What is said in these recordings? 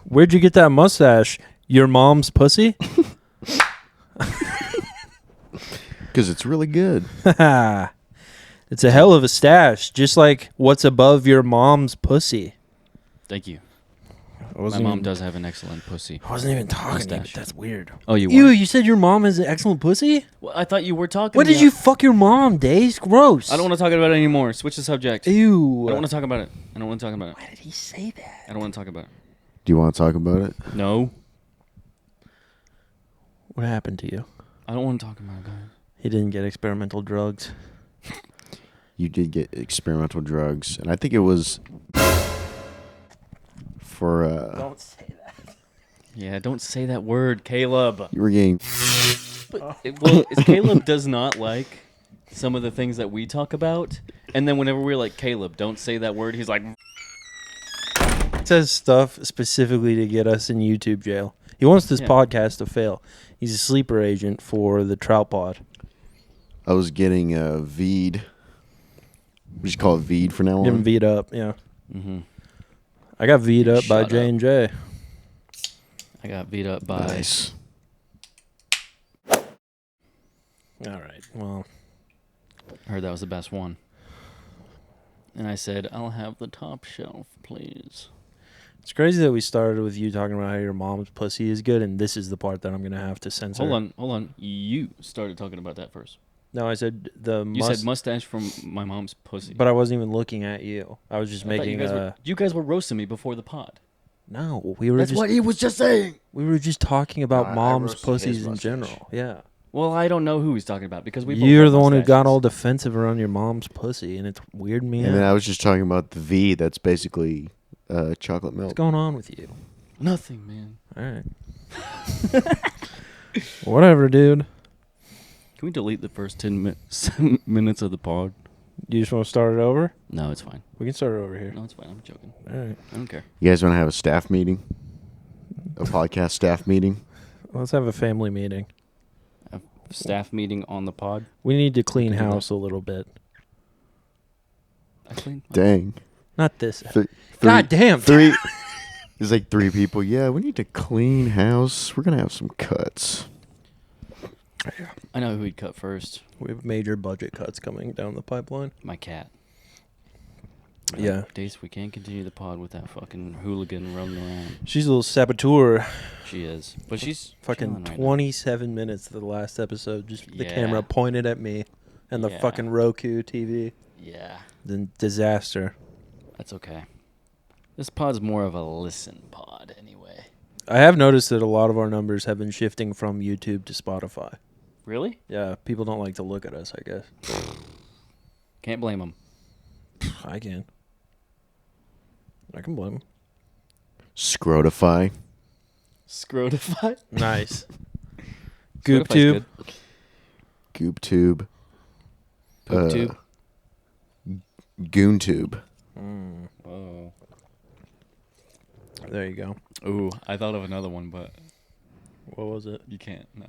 Where'd you get that mustache? Your mom's pussy? Because it's really good. It's a hell of a stash, just like what's above your mom's pussy. Thank you. My mom does have an excellent pussy. I wasn't even talking to you, Mustache. but that's weird. Oh, you Ew, were? you said your mom has an excellent pussy? Well, I thought you were talking. What did you fuck your mom, Days? Gross. I don't want to talk about it anymore. Switch the subject. Ew. I don't want to talk about it. Why did he say that? I don't want to talk about it. Do you want to talk about it? No. What happened to you? I don't want to talk about it, guys. He didn't get experimental drugs. You did get experimental drugs, and I think it was for Don't say that. Yeah, don't say that word, Caleb. you were getting. Caleb does not like some of the things that we talk about, and then whenever we're like, Caleb, don't say that word, he's like, He says stuff specifically to get us in YouTube jail. He wants this podcast to fail. He's a sleeper agent for the Trout Pod. I was getting Veed. We just call it Veed for now on. Getting V'd up, yeah. mm-hmm. I got V'd up by Shut up. J&J. I got beat up by. Nice. All right, well. I heard that was the best one. And I said, I'll have the top shelf, please. It's crazy that we started with you talking about how your mom's pussy is good, and this is the part that I'm going to have to censor. Hold on. You started talking about that first. No, I said You said mustache from my mom's pussy. But I wasn't even looking at you. I was just I thought making you guys were roasting me before the pod. No, we were That's just what he was just saying. we were just talking about I mom's roasted pussies his in mustache. general. Yeah. Well, I don't know who he's talking about because we both You're have the one who got mustaches. all defensive around your mom's pussy, and it's weird me And then out. I was just talking about the V. That's basically chocolate milk. What's going on with you? Nothing, man. All right. Whatever, dude. Can we delete the first 10 minutes of the pod? You just want to start it over? No, it's fine. We can start it over here. No, it's fine. I'm joking. All right. I don't care. You guys want to have a staff meeting? A podcast staff meeting? Let's have a family meeting. A staff meeting on the pod. We need to clean can do that. house a little bit. I cleaned. Dang. Not this. Th- God damn. Three. There's like 3 people. Yeah, we need to clean house. We're going to have some cuts. I know who he'd cut first. We have major budget cuts coming down the pipeline. My cat. Yeah. Dace, we can't continue the pod with that fucking hooligan running around. She's a little saboteur. She is. But she's Fucking chilling right now. 27 minutes of the last episode. Just the Yeah. camera pointed at me and the Yeah. fucking Roku TV. Yeah. The disaster. That's okay. This pod's more of a listen pod anyway. I have noticed that a lot of our numbers have been shifting from YouTube to Spotify. Really? Yeah, people don't like to look at us, I guess. Can't blame them. I can. I can blame them. Scrotify. Scrotify? Nice. Scrotify's GoopTube. good. GoopTube. PoopTube. GoonTube. Oh. There you go. Ooh, I thought of another one, but What was it? you can't. No.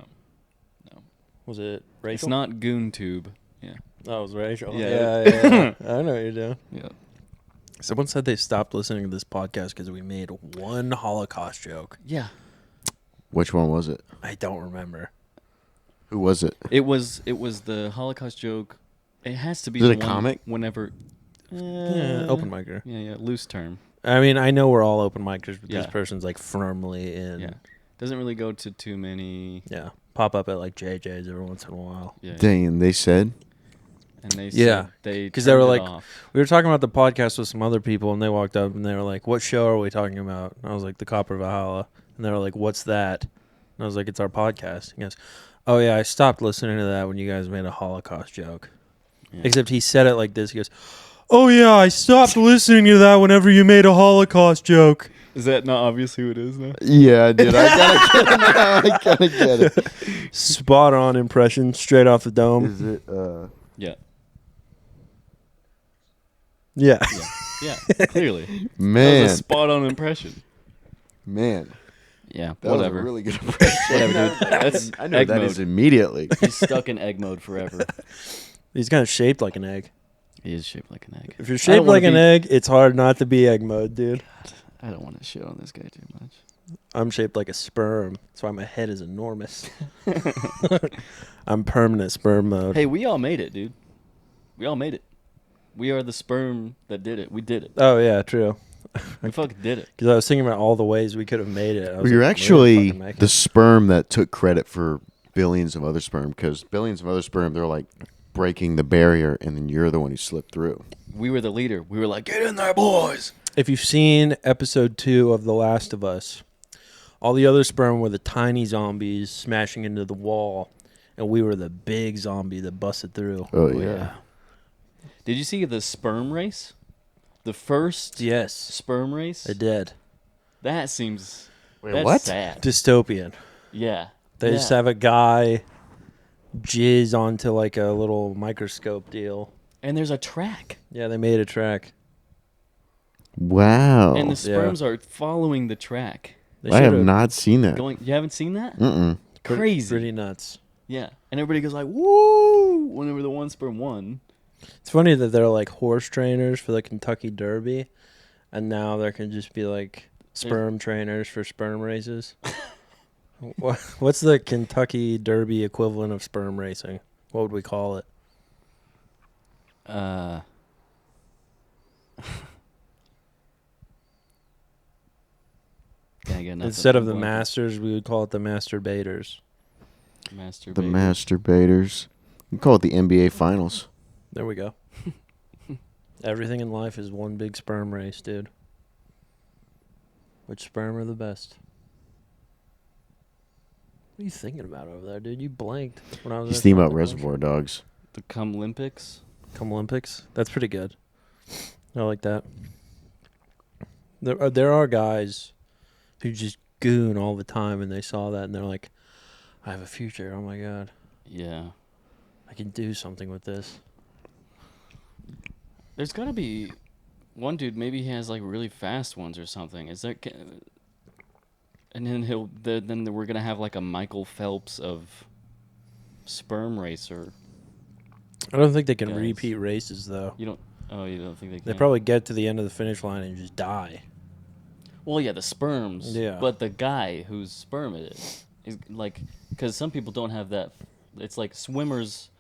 Was it Rachel? It's not GoonTube. Yeah. Oh, it was Rachel. Yeah. Yeah. I know what you're doing. Yeah. Someone said they stopped listening to this podcast because we made one Holocaust joke. Yeah. Which one was it? I don't remember. Who was it? It was the Holocaust joke. It has to be Is it a one comic? Whenever. Yeah, open micer. Yeah, loose term. I mean, I know we're all open micers, but Yeah. this person's like firmly in. Yeah. Doesn't really go to too many. Yeah. Pop up at like JJ's every once in a while. Yeah. Dang, and they said? And they Yeah, said they 'cause they were turned it like- off. We were talking about the podcast with some other people, and they walked up and they were like, "What show are we talking about?" And I was like, "The Copper Valhalla." And they were like, "What's that?" And I was like, "It's our podcast." He goes, "Oh yeah, I stopped listening to that when you guys made a Holocaust joke." Yeah. Except he said it like this. He goes, "Oh yeah, I stopped listening to that whenever you made a Holocaust joke." Is that not obvious who it is now? Yeah, dude. I kind of get it now. I kind of get it. Spot on impression, straight off the dome. Is it, Yeah. Yeah. Yeah. Clearly. That man. was a spot on impression. Man. Yeah. That Whatever. was a really good impression. Whatever, dude. That's I know egg that mode. is immediately. He's stuck in egg mode forever. He's kind of shaped like an egg. He is shaped like an egg. If you're I don't shaped wanna like an be- egg, it's hard not to be egg mode, dude. I don't want to shit on this guy too much. I'm shaped like a sperm. That's why my head is enormous. I'm permanent sperm mode. Hey, we all made it, dude. We all made it. We are the sperm that did it. We did it. Oh, yeah, true. We fucking did it. Because I was thinking about all the ways we could have made it. I was You're like, actually we didn't fucking make the it. sperm that took credit for billions of other sperm, because billions of other sperm, they're like breaking the barrier, and then you're the one who slipped through. We were the leader. We were like, get in there, boys. If you've seen episode 2 of The Last of Us, all the other sperm were the tiny zombies smashing into the wall, and we were the big zombie that busted through. Oh, yeah. Did you see the sperm race? The first Yes, sperm race? I did. That seems Wait, that's what? sad. Dystopian. Yeah. They just have a guy jizz onto like a little microscope deal. And there's a track. Yeah, they made a track. Wow. And the sperms are following the track. They I have should've- not seen that. You haven't seen that? Mm-mm. Crazy. Pretty nuts. Yeah. And everybody goes like, woo, whenever the one sperm won. It's funny that they're like horse trainers for the Kentucky Derby, and now there can just be like sperm trainers for sperm races. What's the Kentucky Derby equivalent of sperm racing? What would we call it? Instead of the Masters, we would call it the Masturbators. The masturbators. You can call it the NBA Finals. There we go. Everything in life is one big sperm race, dude. Which sperm are the best? What are you thinking about over there, dude? You blanked when I was. He's thinking about Reservoir Dogs. The Cum Olympics. Come Olympics. That's pretty good. I like that. There are guys who just goon all the time, and they saw that, and they're like, "I have a future. Oh my god, Yeah. I can do something with this." There's got to be one dude, maybe he has like really fast ones or something. Is there? And then then we're going to have like a Michael Phelps of sperm racer. I don't think they can Guys. repeat races though. You don't think they can? They probably get to the end of the finish line and just die. Well, yeah, the sperms. Yeah. But the guy whose sperm it is like, because some people don't have that. It's like swimmers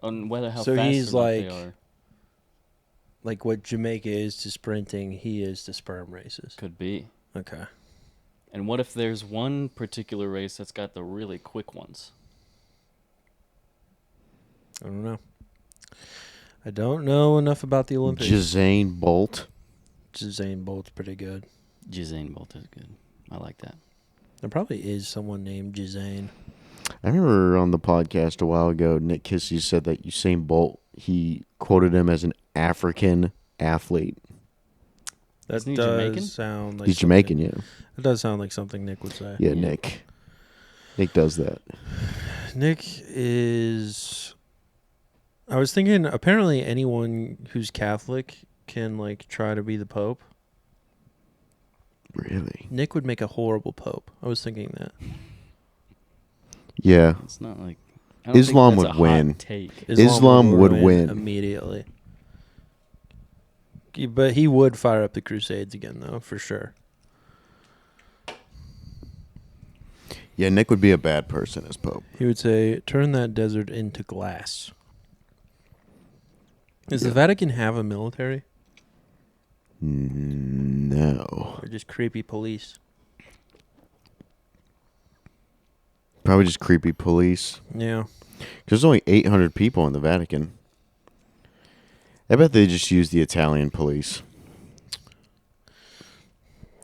on how So fast he's or not they like- are. Like what Jamaica is to sprinting, he is to sperm races. Could be. Okay. And what if there's one particular race that's got the really quick ones? I don't know. I don't know enough about the Olympics. Usain Bolt. Usain Bolt's pretty good. Usain Bolt is good. I like that. There probably is someone named Usain. I remember on the podcast a while ago, Nick Kissy said that Usain Bolt, he quoted him as an African athlete. That Isn't he does Jamaican? sound like He's something- Jamaican, yeah. It does sound like something Nick would say. Yeah, Yeah. Nick. Nick does that. Nick is. I was thinking. Apparently, anyone who's Catholic can like try to be the Pope. Really? Nick would make a horrible Pope. I was thinking that. Yeah. It's not like I don't think Islam that's would a hot win. Take. Islam would win. immediately. But he would fire up the Crusades again, though, for sure. Yeah, Nick would be a bad person as Pope. He would say, "Turn that desert into glass." Does the Yeah. Vatican have a military, No. or just creepy police? Probably just creepy police. Yeah. There's only 800 people in the Vatican. I bet they just use the Italian police.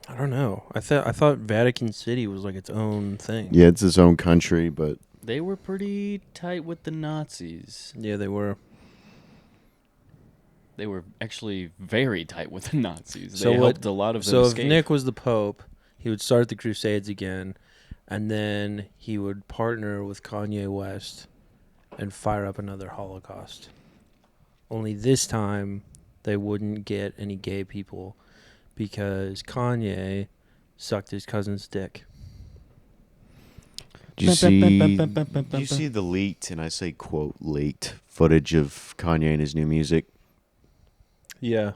I don't know. I thought Vatican City was like its own thing. Yeah, it's its own country, but They were pretty tight with the Nazis. Yeah, they were. They were actually very tight with the Nazis. So They what- helped a lot of them So escape. if Nick was the Pope, he would start the Crusades again, and then he would partner with Kanye West and fire up another Holocaust. Only this time, they wouldn't get any gay people because Kanye sucked his cousin's dick. do you see the leaked, and I say quote leaked, footage of Kanye and his new music? Yeah,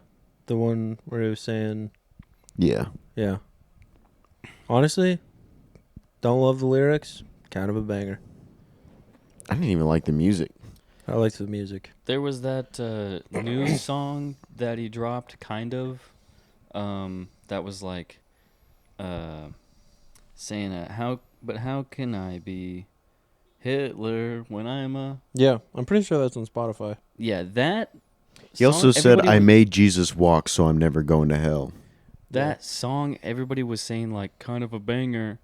the one where he was saying Yeah. Yeah. Honestly, don't love the lyrics. Kind of a banger. I didn't even like the music. I like the music. There was that new song that he dropped, kind of. That was like, saying how can I be Hitler when I'm a Yeah, I'm pretty sure that's on Spotify. yeah that. He also song, said, everybody I was- made Jesus walk, so I'm never going to hell. that song. Everybody was saying like kind of a banger,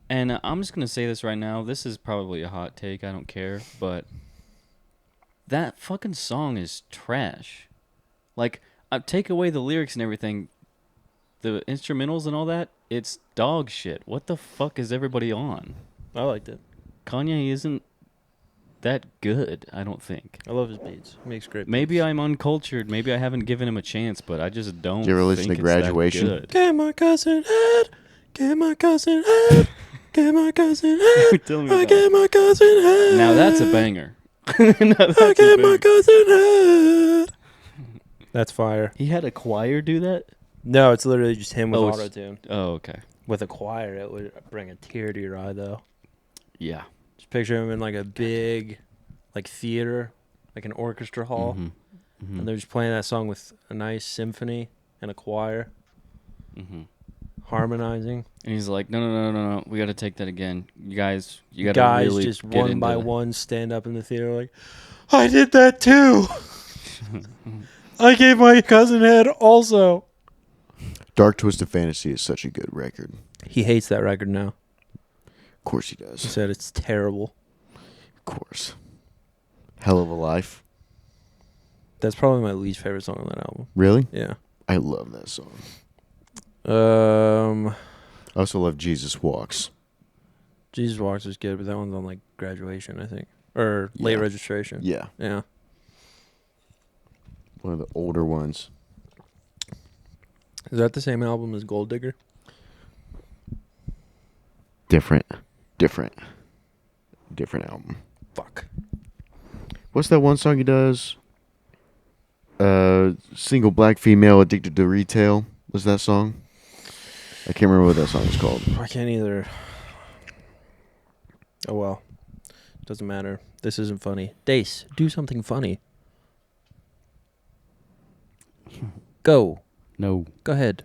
and I'm just gonna say this right now. This is probably a hot take. I don't care, but that fucking song is trash. Like, take away the lyrics and everything, the instrumentals and all that. It's dog shit. What the fuck is everybody on? I liked it. Kanye isn't that good, I don't think. I love his beats. He makes great Maybe beats. I'm uncultured. Maybe I haven't given him a chance, but I just don't. Did you ever listen think to it's that Graduation? good. Get my cousin Ed. Get my cousin Ed. Get my cousin Ed. Tell me I about get my cousin Ed. Now that's a banger. Now that's I a get my banger. cousin Ed. That's fire. He had a choir do that? No, it's literally just him with Oh, it's- auto-tune. Oh, okay. With a choir, it would bring a tear to your eye, though. Yeah. Just picture him in like a big, like theater, like an orchestra hall, Mhm. and they're just playing that song with a nice symphony and a choir Mhm. harmonizing. And he's like, no. We got to take that again. You guys, you got to Guys really just get one into by one stand up in the theater like, I did that too. I gave my cousin head also. Dark Twisted Fantasy is such a good record. He hates that record now. Of course he He does. said it's terrible. Of course. Hell of a Life. That's probably my least favorite song on that album. Really? Yeah. I love that song. I also love Jesus Walks. Jesus Walks is good, but that one's on like Graduation, I think, or late Yeah. registration. Yeah. Yeah. One of the older ones. Is that the same album as Gold Digger? Different album. Fuck. What's that one song he does? Single black female addicted to retail. Was that song? I can't remember what that song is called. I can't either. Oh well. Doesn't matter. This isn't funny. Dace, do something funny. Go. No. Go ahead.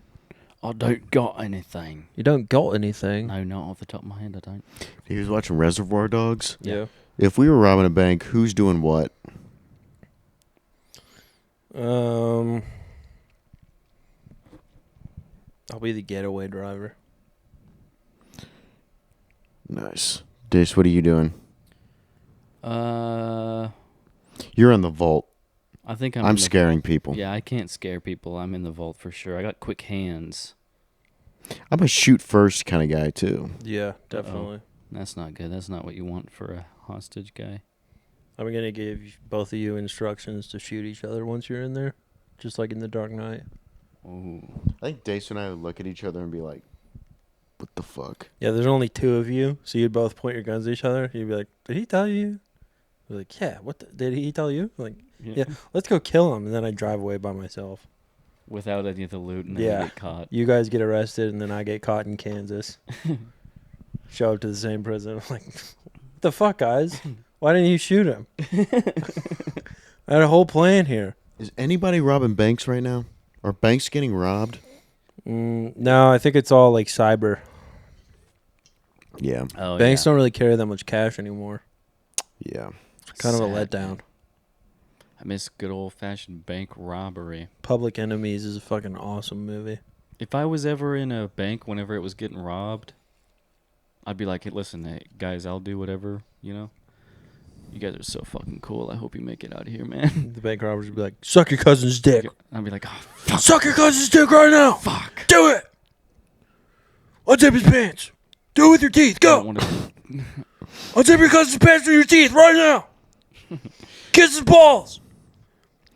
I don't got anything. You don't got anything. No, not off the top of my head, I don't. He was watching Reservoir Dogs. Yeah. If we were robbing a bank, who's doing what? I'll be the getaway driver. Nice. Dace, what are you doing? You're in the vault. I think I'm in the scaring vault. people. Yeah, I can't scare people. I'm in the vault for sure. I got quick hands. I'm a shoot first kind of guy too. Yeah, definitely. That's not good. That's not what you want for a hostage guy. I'm gonna give both of you instructions to shoot each other once you're in there, just like in The Dark Knight. Oh. I think Dace and I would look at each other and be like, "What the fuck?" Yeah, there's only two of you, so you'd both point your guns at each other. You'd be like, "Did he tell you?" I'd be like, "Yeah." Did he tell you? Like, yeah. Let's go kill him, and then I drive away by myself. Without any of the loot and then Yeah. you get caught. You guys get arrested, and then I get caught in Kansas. Show up to the same prison. I'm like, "What the fuck, guys? Why didn't you shoot him?" I had a whole plan here. Is anybody robbing banks right now? Are banks getting robbed? No, I think it's all like cyber. Yeah. Oh, Banks yeah. don't really carry that much cash anymore. Yeah. Kind of a Sad, letdown. man. I miss good old-fashioned bank robbery. Public Enemies is a fucking awesome movie. If I was ever in a bank whenever it was getting robbed, I'd be like, hey, listen, hey, guys, I'll do whatever, you know? You guys are so fucking cool. I hope you make it out of here, man. The bank robbers would be like, "Suck your cousin's dick. I'd be like, oh, fuck. Suck your cousin's dick right now. Fuck. Do it. Unzip his pants. Do it with your teeth. I Go. don't want to... Unzip your cousin's pants with your teeth right now. Kiss his balls.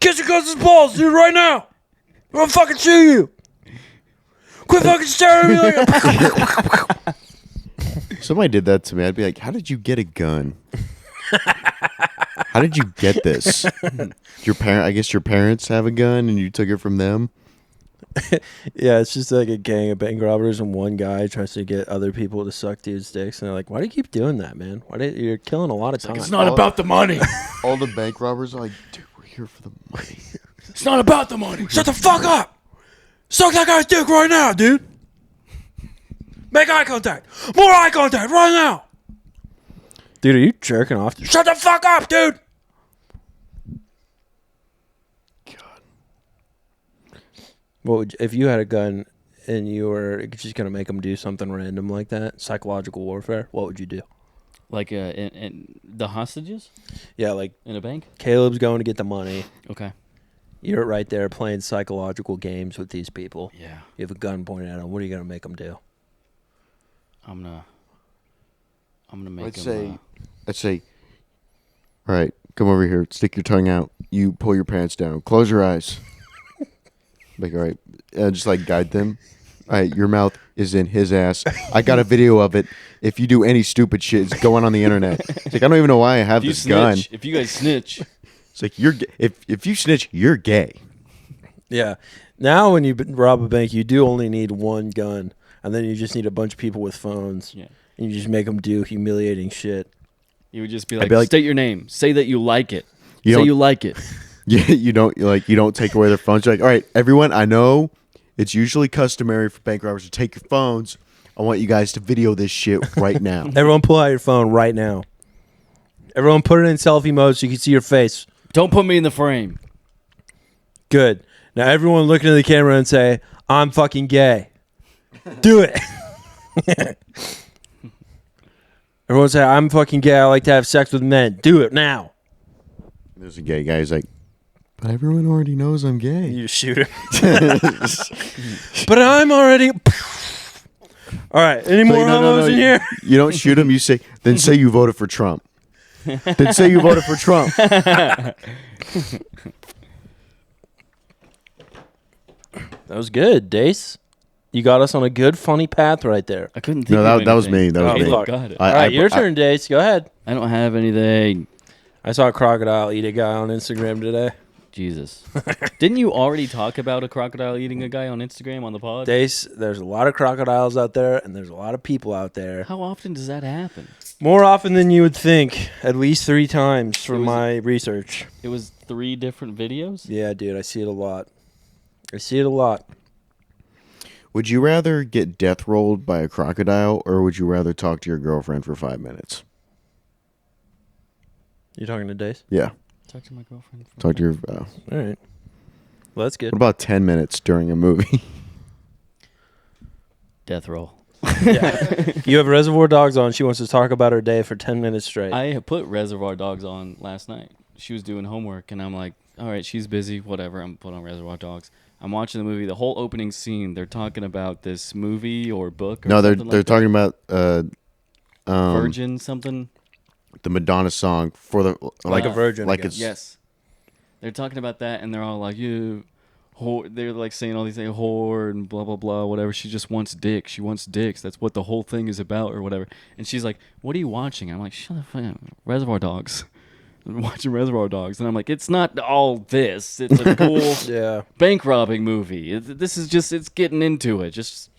Kiss your cousin's balls, dude, right now. I'm gonna fucking shoot you. Quit fucking staring at me like a... If somebody did that to me, I'd be like, "How did you get a gun? How did you get this? I guess your parents have a gun and you took it from them." Yeah, it's just like a gang of bank robbers, and one guy tries to get other people to suck dude's dicks, and they're like, "Why do you keep doing that, man? You're killing a lot of time." It's not about the money. All the bank robbers are like, dude, we're here for the money. It's not about the money. Shut the fuck up! Suck that guy's dick right now, dude. Make eye contact. More eye contact right now. Dude, are you jerking off? Shut the fuck up, dude. What would if you had a gun and you were just gonna make them do something random like that, psychological warfare? What would you do? Like in the hostages Yeah, like in a bank. Caleb's going to get the money. Okay. You're right there playing psychological games with these people. Yeah. You have a gun pointed at them. What are you gonna make them do? I'm gonna make Let's him. say, all right, come over here. Stick your tongue out. You pull your pants down. Close your eyes. Like, all right, just like guide them. All right, your mouth is in his ass. I got a video of it. If you do any stupid shit, it's going on the internet. It's like, I don't even know why I have this gun. If you guys snitch, It's like, if you snitch, you're gay. Yeah. Now when you rob a bank, you do only need one gun, and then you just need a bunch of people with phones. yeah, And you just make them do humiliating shit. you would just be I'd like, be like- state your name, say that you like it, You say don't- you like it. Yeah, you don't take away their phones. You're like, all right, everyone, I know it's usually customary for bank robbers to take your phones. I want you guys to video this shit right now. Everyone pull out your phone right now. Everyone put it in selfie mode so you can see your face. Don't put me in the frame. Good. Now everyone look into the camera and say, I'm fucking gay. Do it. Everyone say, I'm fucking gay. I like to have sex with men. Do it now. There's a gay guy. He's like, but everyone already knows I'm gay. You just shoot him. But I'm already... All right. Any more homos in here? You don't shoot him. You say, then say you voted for Trump. Then say you voted for Trump. That was good, Dace. You got us on a good, funny path right there. I couldn't think. No, of that was anything. me. That was Oh, me. fuck. Got it. All right, your turn, Dace. Go ahead. I don't have anything. I saw a crocodile eat a guy on Instagram today. Jesus. Didn't you already talk about a crocodile eating a guy on Instagram on the pod? Dace, there's a lot of crocodiles out there, and there's a lot of people out there. How often does that happen? More often than you would think. At least 3 times It from was- my research. It was 3 different videos? Yeah, dude, I see it a lot. I see it a lot. Would you rather get death rolled by a crocodile, or would you rather talk to your girlfriend for 5 minutes? You talking to Dace? Yeah, Talk to my girlfriend. talk to your. All right. Well, that's good. What about 10 minutes during a movie? Death roll. Yeah. You have Reservoir Dogs on. She wants to talk about her day for 10 minutes straight. I put Reservoir Dogs on last night. She was doing homework, and I'm like, all right, she's busy, whatever. I'm put on Reservoir Dogs. I'm watching the movie. The whole opening scene, they're talking about this movie or book. Or No, they're something like talking about Virgin something. the Madonna song for the Like a virgin, like I it's guess. Yes, they're talking about that, and they're all like, "You, whore." They're like saying all these things, whore and blah blah blah, whatever. She just wants dick. She wants dicks. That's what the whole thing is about, or whatever. And she's like, "What are you watching?" I'm like, "Shut the fuck up, Reservoir Dogs." I'm watching Reservoir Dogs, and I'm like, "It's not all this. It's a cool Yeah. bank robbing movie. This is just it's getting into it. Just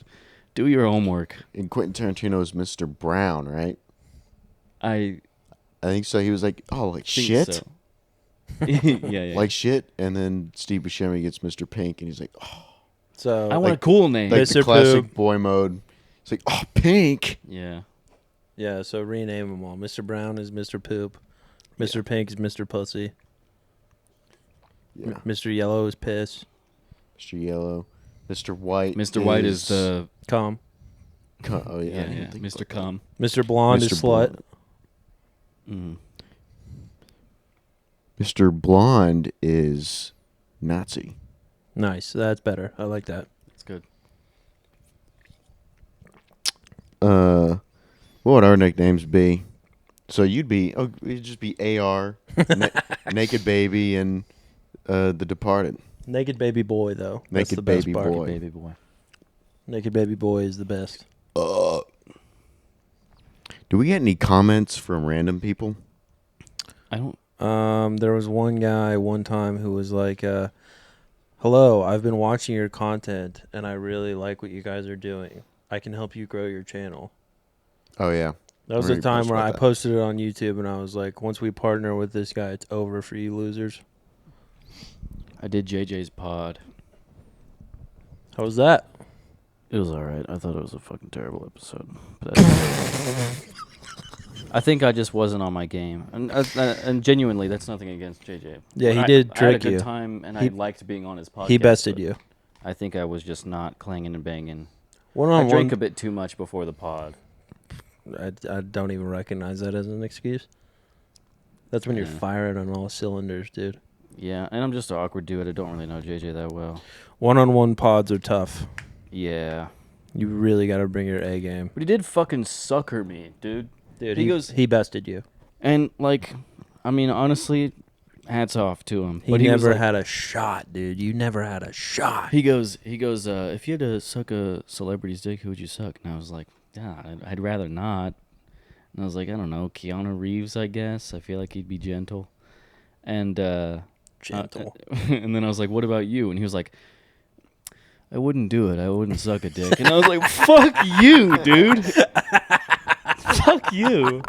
do your homework." in Quentin Tarantino's Mr. Brown, right? I I think so. He was like, "Oh, like think shit, so. yeah. like shit," and then Steve Buscemi gets Mr. Pink, and he's like, "Oh, So, I want a cool name. like Mr. the classic Poop. boy mode." It's like, "Oh, Pink." yeah. yeah, so rename them all. Mr. Brown is Mr. Poop. Mr. Pink is Mr. Pussy. Yeah, Mr. Yellow is Piss. Mr. Yellow, Mr. White. Mr. White is the Calm. Oh yeah, I yeah, didn't think Mr. about Cum. Mr. Blonde Mr. is Slut. Blonde. Mm. Mr. Blonde is Nazi. Nice. That's better. I like that. That's good. What would our nicknames be? So you'd just be AR, Naked Baby, and The Departed. Naked Baby Boy, though. That's Naked the best Baby part. Boy. Baby boy. Naked Baby Boy is the best. Do we get any comments from random people? I don't. There was one guy one time who was like, Hello, I've been watching your content, and I really like what you guys are doing. I can help you grow your channel. Oh yeah. That was I the already time posted where about I that. posted it on YouTube, and I was like, once we partner with this guy, it's over for you losers. I did JJ's pod. How was that? It was alright. I thought it was a fucking terrible episode. But I think I just wasn't on my game. And genuinely, that's nothing against JJ. Yeah, But he did I had a trick good you. time, and He- I liked being on his podcast. He bested but you. I think I was just not clanging and banging. One I on drank one. a bit too much before the pod. I don't even recognize that as an excuse. That's when you're Yeah. firing on all cylinders, dude. Yeah, and I'm just an awkward dude. I don't really know JJ that well. One-on-one pods are tough. Yeah. You really got to bring your A game. But he did fucking sucker me, dude. Dude, He goes- he bested you. And, like, I mean, honestly, hats off to him. He was never like, had a shot, dude. You never had a shot. He goes, if you had to suck a celebrity's dick, who would you suck? And I was like, yeah, I'd rather not. And I was like, I don't know, Keanu Reeves, I guess. I feel like he'd be gentle. And, Gentle. and then I was like, what about you? And he was like, I wouldn't do it. I wouldn't suck a dick. And I was like, fuck you, dude. Fuck you.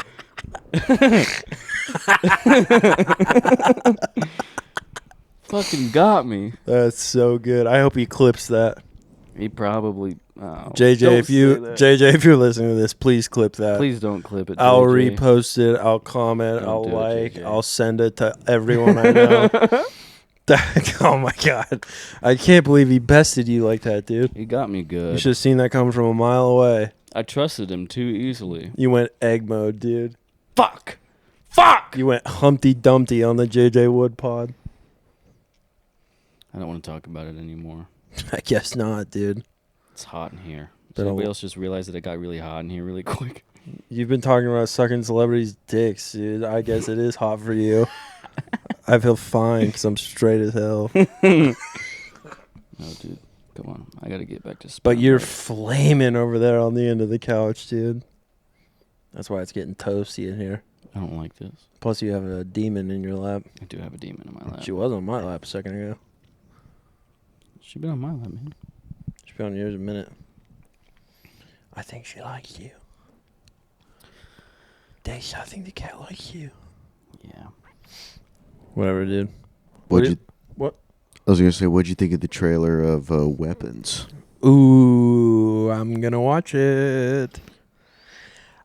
Fucking got me. That's so good. I hope he clips that. He probably. Oh, JJ, don't if you say that. JJ, if you're listening to this, please clip that. Please don't clip it. I'll JJ. repost it. I'll comment. Don't I'll do it, like. JJ. I'll send it to everyone I know. Oh my god, I can't believe he bested you like that, dude. He got me You good. should have seen that coming from a mile away. I trusted him too easily. You went egg mode, dude. Fuck. Fuck. You went Humpty Dumpty on the JJ Wood pod. I don't want to talk about it anymore. I guess not, dude. It's hot in here. But Does anybody I'll- else just realize that it got really hot in here really quick? You've been talking about sucking celebrities' dicks, dude. I guess it is hot for you. I feel fine because I'm straight as hell. No, dude. Come on. I got to get back to But sperm you're life. flaming over there on the end of the couch, dude. That's why it's getting toasty in here. I don't like this. Plus, you have a demon in your lap. I do have a demon in my lap. She was on my lap a second ago. She been on my lap, man. She's been on yours a minute. I think she likes you. Dace, I think the cat likes you. Yeah. Whatever, dude. What'd you? What? I was gonna say, what'd you think of the trailer of Weapons? Ooh, I'm gonna watch it.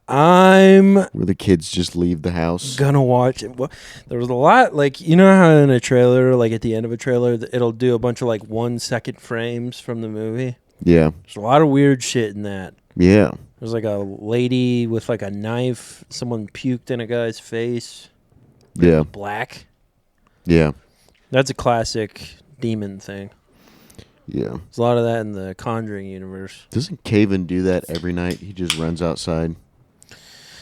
I'm Where the kids just leave the house? gonna watch it. Well, there was a lot, like, you know how in a trailer, like at the end of a trailer, it'll do a bunch of like 1 second frames from the movie. Yeah, There's a lot of weird shit in that. yeah, There's like a lady with like a knife. Someone puked in a guy's face. yeah, Black. yeah, That's a classic demon thing. yeah. There's a lot of that in the Conjuring universe. Doesn't Caven do that every night? He just runs outside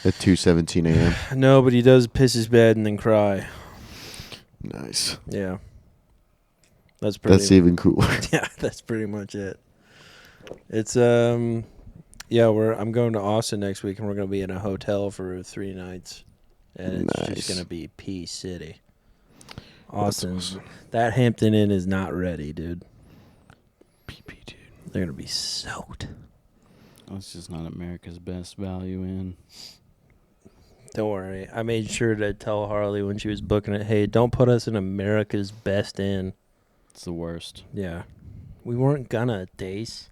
at 2:17 a.m. No, but he does piss his bed and then cry. Nice. Yeah. That's pretty. That's even cooler. Yeah, that's pretty much it. It's yeah, I'm going to Austin next week and we're gonna be in a hotel for 3 nights. And it's Nice. just gonna be P City. That's Austin's awesome. that Hampton Inn is not ready, dude. PP, dude. They're gonna be soaked. That's just not America's best value in. Don't worry. I made sure to tell Harley when she was booking it, hey, don't put us in America's best inn. It's the worst. Yeah. We weren't gonna, Dace.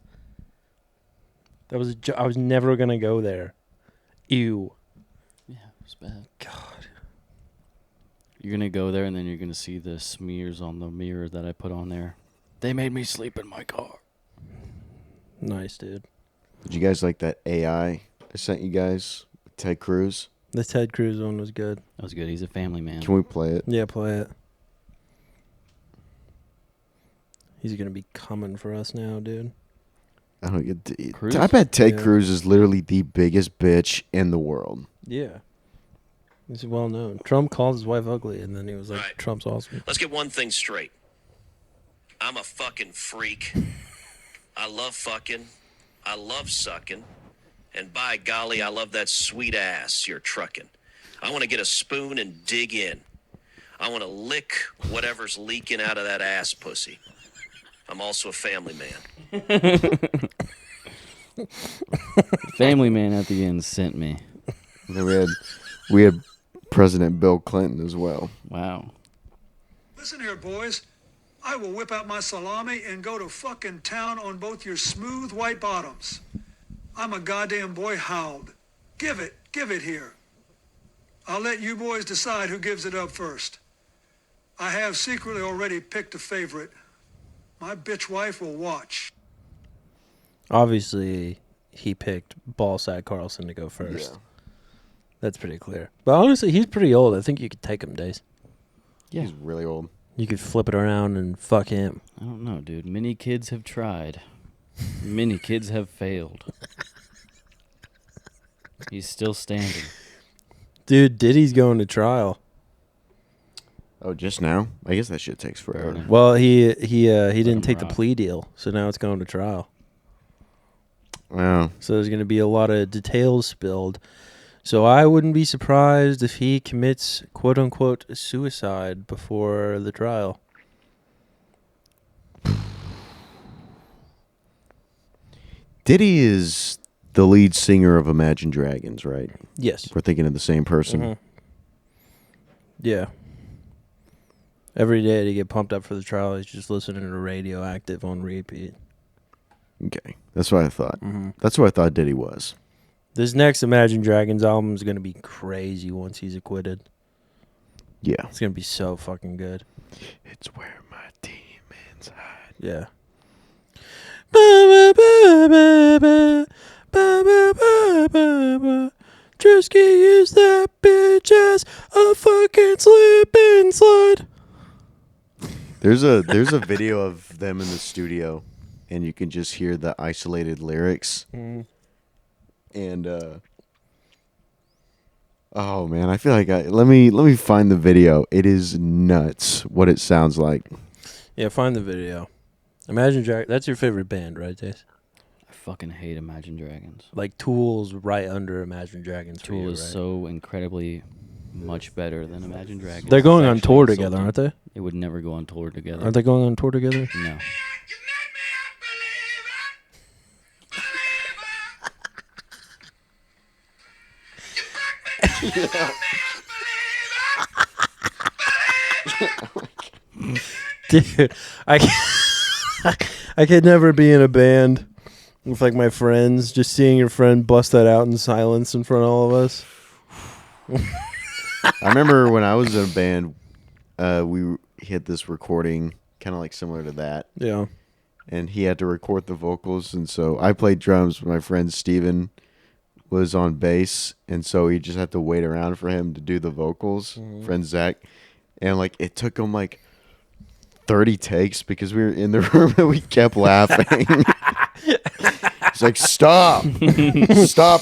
That was I was never gonna go there. Ew. Yeah, it's bad. God. You're going to go there and then you're going to see the smears on the mirror that I put on there. They made me sleep in my car. Nice, dude. Did you guys like that AI I sent you guys? Ted Cruz. The Ted Cruz one was good. That was good. He's a family man. Can we play it? Yeah, play it. He's gonna be coming for us now, dude. I don't get. Cruz? I bet Ted Yeah. Cruz is literally the biggest bitch in the world. Yeah. He's well known. Trump called his wife ugly, and then he was like, Right. Trump's awesome. Let's get one thing straight. I'm a fucking freak. I love fucking. I love sucking. And by golly, I love that sweet ass you're trucking. I want to get a spoon and dig in. I want to lick whatever's leaking out of that ass pussy. I'm also a family man. Family man at the end sent me. And then we had President Bill Clinton as well. Wow. Listen here, boys. I will whip out my salami and go to fucking town on both your smooth white bottoms. I'm a goddamn boy hound. Give it here. I'll let you boys decide who gives it up first. I have secretly already picked a favorite. My bitch wife will watch. Obviously, he picked Ballsack Carlson to go first. Yeah. That's pretty clear. But honestly, he's pretty old. I think you could take him, Days. Yeah. He's really old. You could flip it around and fuck him. I don't know, dude. Many kids have tried. Many kids have failed. He's still standing. Dude, Diddy's going to trial. Oh, just now? I guess that shit takes forever. Burning. Well, he didn't him take the rock. plea deal, so now it's going to trial. Wow. So there's going to be a lot of details spilled. So I wouldn't be surprised if he commits quote unquote suicide before the trial. Diddy is the lead singer of Imagine Dragons, right? Yes. We're thinking of the same person. Mhm. Yeah. Every day to get pumped up for the trial, he's just listening to Radioactive on repeat. Okay. That's what I thought. Mm-hmm. That's what I thought Diddy was. This next Imagine Dragons album is going to be crazy once he's acquitted. Yeah. It's going to be so fucking good. It's where my demons hide. Yeah. Trisky used that bitch as a fucking slip and slide. There's a video of them in the studio, and you can just hear the isolated lyrics. Mm. And oh man, I feel like let me find the video. It is nuts what it sounds like. Yeah, find the video. Imagine Dragons. That's your favorite band, right, Jace? I fucking hate Imagine Dragons. Like Tool's right under Imagine Dragons. for Tool you, is right? so incredibly much better than Imagine Dragons. They're going It's on actually tour insulting. together, aren't they? They would never go on tour together. Aren't they going on tour together? No. Dude, I could never be in a band with like my friends. Just seeing your friend bust that out in silence in front of all of us. I remember when I was in a band, we hit this recording kind of like similar to that, Yeah. and he had to record the vocals, and so I played drums. My friend Steven was on bass, and so he just had to wait around for him to do the vocals. Friend Zach, and like it took him like 30 takes because we were in the room and we kept laughing. It's like, stop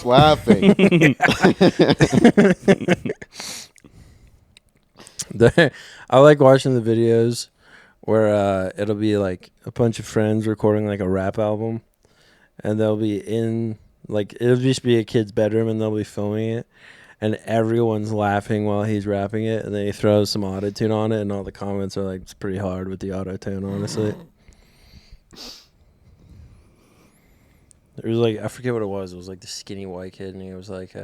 laughing. I like watching the videos where it'll be like a bunch of friends recording like a rap album, and they'll be in like it'll just be a kid's bedroom and they'll be filming it, and everyone's laughing while he's rapping it, and then he throws some auto-tune on it, and all the comments are like, it's pretty hard with the auto-tune, honestly. It was like, I forget what it was. It was like the skinny white kid, and he was like,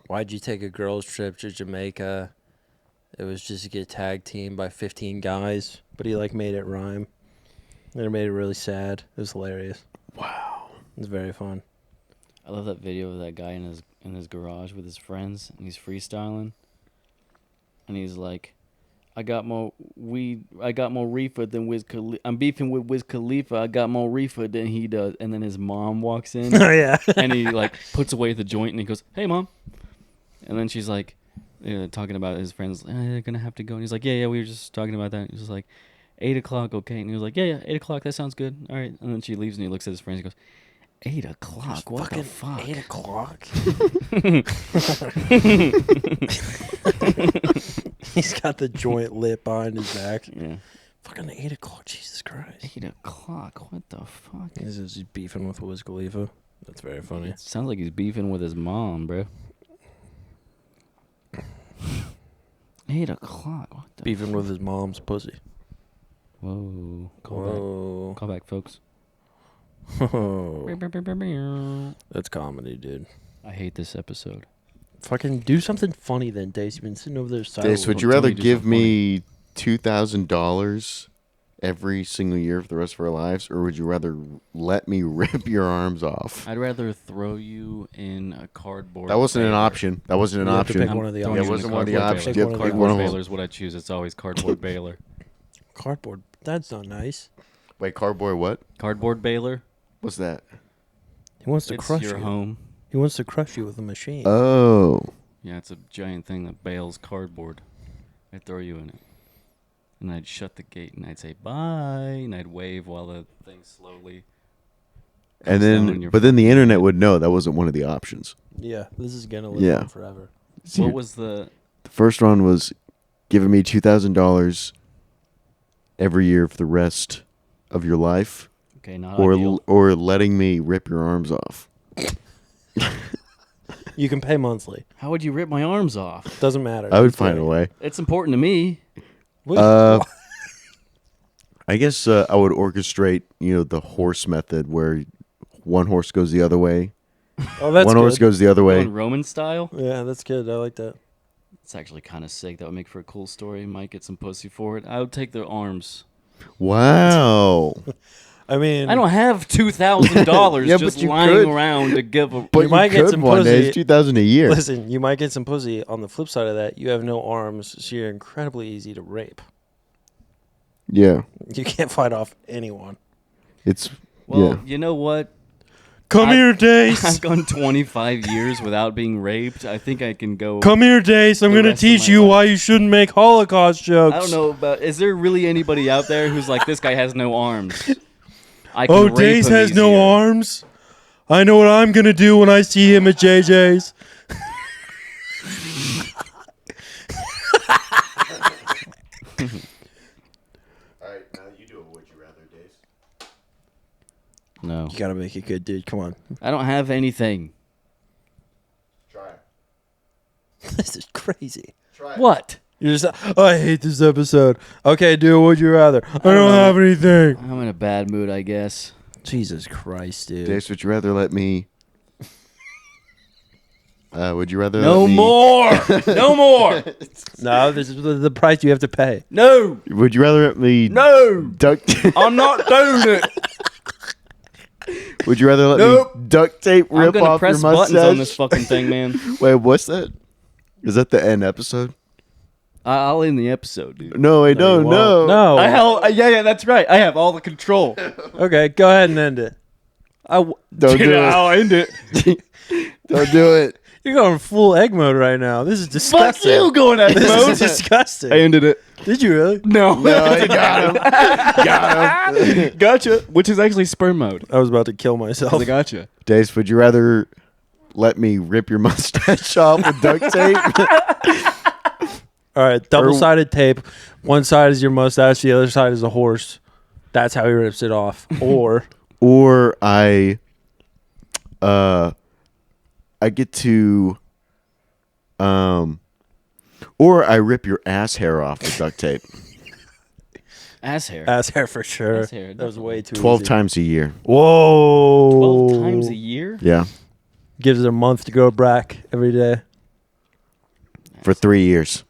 why'd you take a girls trip to Jamaica? It was just to get tag teamed by 15 guys, but he like made it rhyme. And it made it really sad. It was hilarious. Wow. It was very fun. I love that video of that guy in his garage with his friends, and he's freestyling, and he's like, I got more reefer than Wiz Khalifa. I'm beefing with Wiz Khalifa. I got more reefer than he does. And then his mom walks in, Oh, yeah. and he like puts away the joint, and he goes, "Hey, mom," and then she's like, talking about his friends. They're gonna have to go, and he's like, "Yeah, we were just talking about that." He's just like, 8 o'clock, okay, and he was like, "Yeah, 8 o'clock. That sounds good. All right." And then she leaves, and he looks at his friends. He goes, 8 o'clock? What the fuck? 8 o'clock? He's got the joint lit behind his back. Yeah. Fucking 8 o'clock, Jesus Christ. 8 o'clock? What the fuck? He's just beefing with Wiz Khalifa. That's very funny. It sounds like he's beefing with his mom, bro. 8 o'clock? What the Beefing with his mom's pussy. Whoa. Whoa. Call back, folks. That's comedy, dude. I hate this episode. Fucking do something funny then, Dace. You've been sitting over there silently. Dace, would Don't you tell rather me to do give something me $2,000 every single year for the rest of our lives, or would you rather let me rip your arms off? I'd rather throw you in a cardboard. That wasn't an baler. option. That wasn't an You have to option. pick one of the I'm options. throwing you in wasn't a one of the cardboard options. baler. You have to pick one Cardboard of them. baler is what I choose. It's always cardboard baler. Cardboard. That's not nice. Wait, cardboard what? Cardboard baler. What's that? He wants to It's crush your you. home. He wants to crush you with a machine. Oh. Yeah, it's a giant thing that bales cardboard. I'd throw you in it. And I'd shut the gate and I'd say bye and I'd wave while the thing slowly. And comes down on then, your but then the fucking internet head. would know that wasn't one of the options. Yeah, this is gonna live Yeah. on forever. So What was the? the first one was giving me $2,000 every year for the rest of your life, Okay, not ideal. or letting me rip your arms off. You can pay monthly. How would you rip my arms off? Doesn't matter. I would Just do find it. a way. It's important to me. What- I guess I would orchestrate, the horse method where one horse goes the other way, oh, that's one good. horse goes the other way. Going Roman style. Yeah, that's good. I like that. It's actually kind of sick. That would make for a cool story. Might get some pussy for it. I would take their arms. Wow. I mean, I don't have $2,000 Yeah, just but you lying could. around to give a. But You might get could some one day. pussy. It's $2,000 a year. Listen, you might get some pussy. On the flip side of that, you have no arms, so you're incredibly easy to rape. Yeah. You can't fight off anyone. It's Well, you know what? Come I- here, Dace. I've gone 25 years without being raped. I think I can go. Come here, Dace. I'm The going to rest of teach my you life. why you shouldn't make Holocaust jokes. I don't know about. Is there really anybody out there who's like, this guy has no arms? I can Oh, rape Dace him has no easier. arms? I know what I'm going to do when I see him at JJ's. All right, now you do a would you rather, Dace. No, You got to make it good, dude. Come on. I don't have anything. Try it. This is crazy. Try it. What? You're just, oh, I hate this episode. Okay, do a would you rather. I don't know. have anything. I'm in a bad mood, I guess. Jesus Christ, dude. Dace, would you rather let me? Would you rather? No let me, more. No more. No, this is the price you have to pay. No. Would you rather let me? No. Duct. I'm not doing it. Would you rather let Nope. me duct tape I'm rip gonna off press your mustache? buttons on this fucking thing, man. Wait, what's that? Is that the end episode? I'll end the episode, dude. No, wait, No, no, you no. won't. No. Yeah, that's right. I have all the control. Okay, go ahead and end it. Don't do it. I'll end it. Don't do it. You're going full egg mode right now. This is Fuck disgusting. you, going at This is mode. disgusting. I ended it. Did you really? No. No, I got him. Got him. Gotcha. Which is actually sperm mode. I was about to kill myself. I gotcha. Dace, would you rather let me rip your mustache off with duct tape? All right, double-sided tape. One side is your mustache, the other side is a horse. That's how he rips it off. Or I get to, or I rip your ass hair off with duct tape. Ass hair. ass hair for sure. Ass hair, That was way too 12 easy. times a year. Whoa. 12 times a year? Yeah, Gives it a month to go back every day. for 3 years.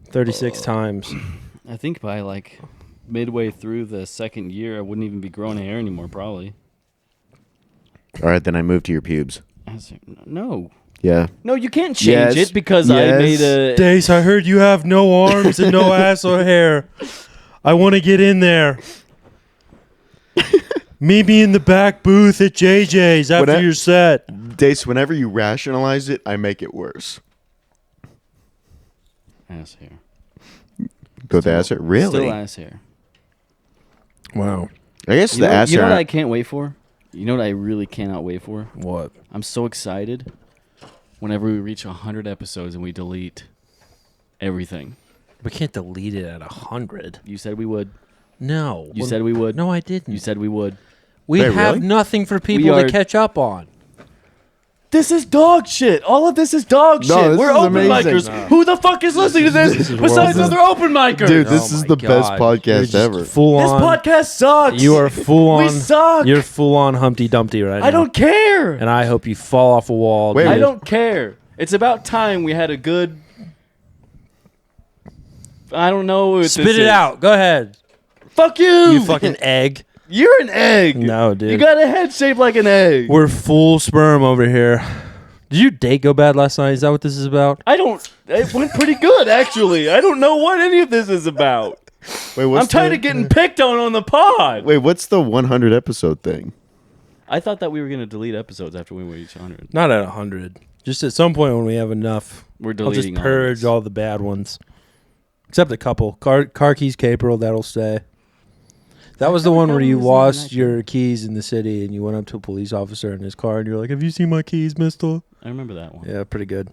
36 times. I think by like midway through the second year, I wouldn't even be growing hair anymore, probably. All right, then I move to your pubes. Ass hair. No. Yeah. No, you can't change Yes. it because I Yes. made a. Dace, I heard you have no arms and no ass or hair. I want to get in there. Meet me in the back booth at JJ's after What I- your set. Dace, whenever you rationalize it, I make it worse. Ass hair. Go with the ass hair? Really? Still ass hair. Wow. I guess You the know, ass you know hair. what I can't wait for? You know what I really cannot wait for? What? I'm so excited whenever we reach 100 episodes and we delete everything. We can't delete it at 100. You said we would. No. You said we would. No, I didn't. You said we would. we Wait, have really? nothing for people are- to catch up on. This is dog shit. All of this is dog No, shit. this We're is open amazing. micers. No. Who the fuck is listening to this is besides world- other open micers? Dude, this Oh is my the best God. You're podcast just ever. Full This on. podcast sucks. You are full on. We suck. You're full on Humpty Dumpty right now. I don't care. And I hope you fall off a wall. Wait, dude. I don't care. It's about time we had a good. I don't know what Spit this it is. out. Go ahead. Fuck you. You fucking egg. You're an egg. No, dude. You got a head shaped like an egg. We're full sperm over here. Did your date go bad last night? Is that what this is about? I don't. It went pretty good, actually. I don't know what any of this is about. Wait, what's I'm tired the, of getting picked on the pod. Wait, what's the 100 episode thing? I thought that we were going to delete episodes after we reach 100. Not at 100. Just at some point when we have enough, We're I'll just deleting purge all the bad ones. Except a couple. Car keys caperel, that'll stay. That was the one where you lost your keys in the city and you went up to a police officer in his car and you're like, have you seen my keys, mister? I remember that one. Yeah, pretty good.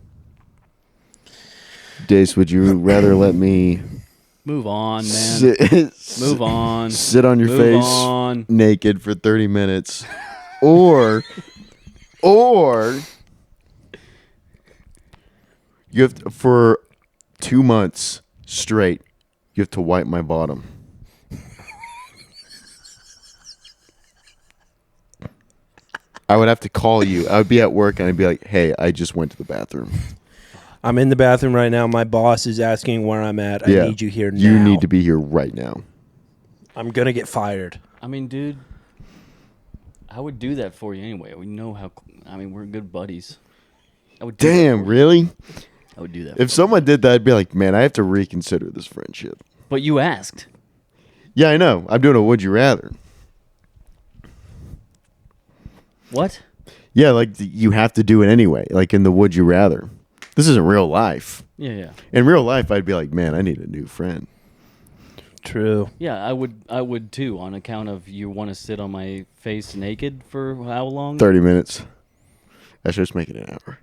Dace, would you rather let me Move on, man. sit, Move on. sit on your Move face on. naked for 30 minutes, or you have to, for 2 months straight, you have to wipe my bottom? I would have to call you. I would be at work and I'd be like, "Hey, I just went to the bathroom." I'm in the bathroom right now. My boss is asking where I'm at. I need you here now. You need to be here right now. I'm going to get fired. I mean, dude, I would do that for you anyway. We know how. I mean, we're good buddies. I would. Do that Damn, for you. really? I would do that. If someone did that, I'd be like, "Man, I have to reconsider this friendship." But you asked. Yeah, I know. I'm doing a would you rather. What? Yeah, like you have to do it anyway. Like in the would you rather. This isn't real life. Yeah, yeah, In real life, I'd be like, "Man, I need a new friend." True. yeah. I would too. On account of you want to sit on my face naked for how long? 30 minutes. I should just make it an hour.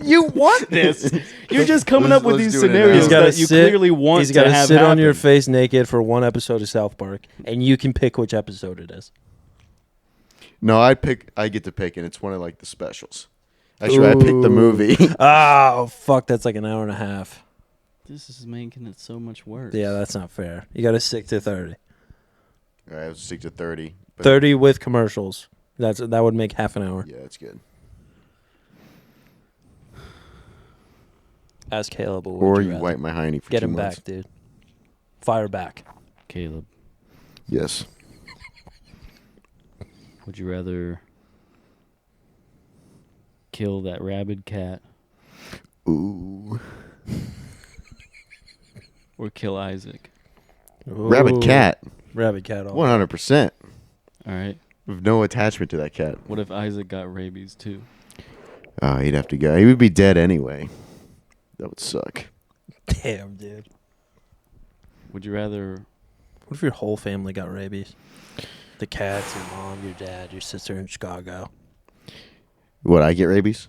You want this? You're just coming Let's- up with let's these do it now. scenarios He's that you clearly want He's to gotta have sit happen. on your face naked for one episode of South Park, and you can pick which episode it is. No, I get to pick, and it's one of like the specials. Actually, I picked the Ooh. movie. Oh, fuck. That's like an hour and a half. This is making it so much worse. Yeah, that's not fair. You got to stick to 30. All right, I'll stick to 30. But 30 with commercials. That would make half an hour. Yeah, that's good. Ask Caleb. What Or would you rather? wipe my hiney for Get 2 him months. back, dude. Fire back. Caleb, Yes. would you rather kill that rabid cat Ooh. or kill Isaac? Rabbit Ooh. cat. Rabbit cat. All 100%. All right. With no attachment to that cat. What if Isaac got rabies too? Oh, he'd have to go. He would be dead anyway. That would suck. Damn, dude. Would you rather? What if your whole family got rabies? The cats, your mom, your dad, your sister in Chicago. What, I get rabies?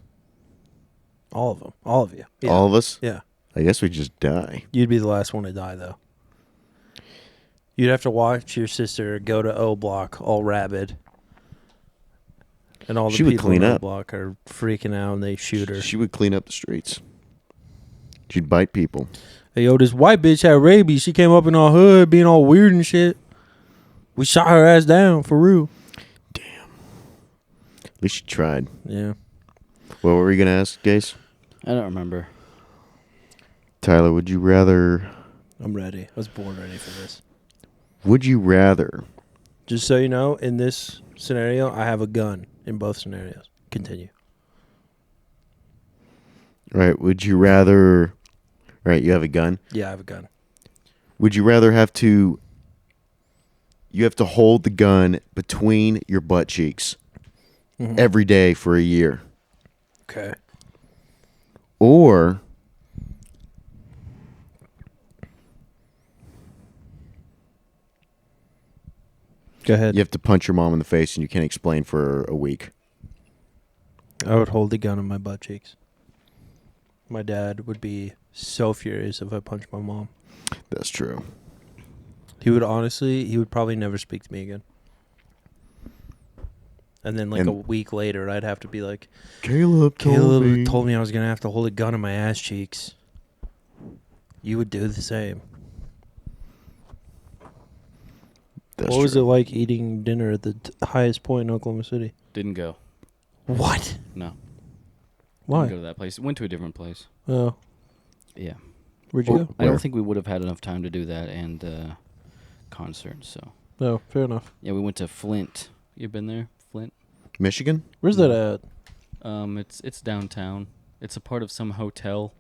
All of them. All of you. Yeah. All of us? Yeah. I guess we just die. You'd be the last one to die, though. You'd have to watch your sister go to O Block all rabid. And all the She would people clean in O up. Block are freaking out and they shoot her. She would clean up the streets. She'd bite people. Hey, yo, this white bitch had rabies. She came up in our hood being all weird and shit. We shot her ass down, for real. At least she tried. Yeah. What were we going to ask, Gase? I don't remember. Tyler, would you rather... I'm ready. I was born ready for this. Would you rather... Just so you know, in this scenario, I have a gun in both scenarios. Continue. All right, would you rather... All right, you have a gun. Yeah, I have a gun. Would you rather have to... You have to hold the gun between your butt cheeks every day for a year. Okay. Or... Go ahead. You have to punch your mom in the face and you can't explain for a week. I would hold the gun in my butt cheeks. My dad would be so furious if I punched my mom. That's true. He would probably never speak to me again. And then like And- a week later, I'd have to be like, Caleb told me I was going to have to hold a gun in my ass cheeks. You would do the same. That's What was it true. like eating dinner at the highest point in Oklahoma City? Didn't go. What? No. Why? Didn't go to that place. Went to a different place. Oh, Yeah. where'd you go? I Where? don't think we would have had enough time to do that and concert. So Oh, fair enough. yeah, we went to Flint. You been there, Flint? Michigan? Where's that at? It's downtown. It's a part of some hotel.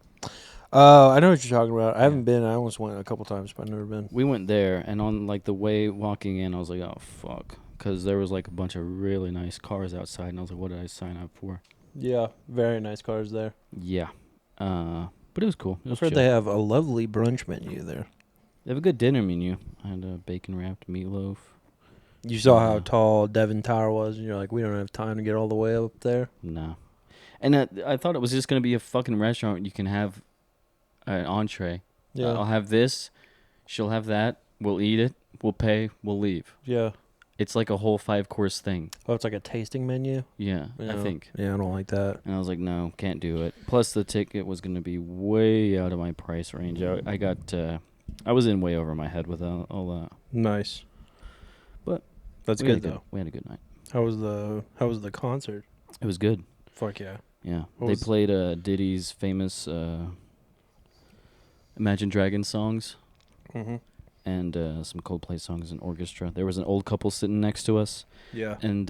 Oh, I know what you're talking about. I haven't been. I almost went a couple times, but I've never been. We went there, and on like the way walking in, I was like, "Oh fuck," because there was like a bunch of really nice cars outside, and I was like, "What did I sign up for?" Yeah, very nice cars there. Yeah, but it was cool. It was I've heard chill. they have a lovely brunch menu there. They have a good dinner menu. I had a bacon wrapped meatloaf. You saw how Yeah. tall Devon Tower was, and you're like, we don't have time to get all the way up there. No, and I thought it was just gonna be a fucking restaurant. You can have an entree. Yeah, I'll have this. She'll have that. We'll eat it. We'll pay. We'll leave. yeah. It's like a whole 5-course thing. Oh, it's like a tasting menu. Yeah, Yeah. I think. Yeah, I don't like that. And I was like, no, can't do it. Plus, the ticket was going to be way out of my price range. I was in way over my head with all that. Nice, But that's We had good a though. We had a good night. How was the concert? It was good. Fuck yeah. Yeah, What they was- played Diddy's famous Imagine Dragons songs Mm-hmm. and some Coldplay songs and orchestra. There was an old couple sitting next to us, Yeah. and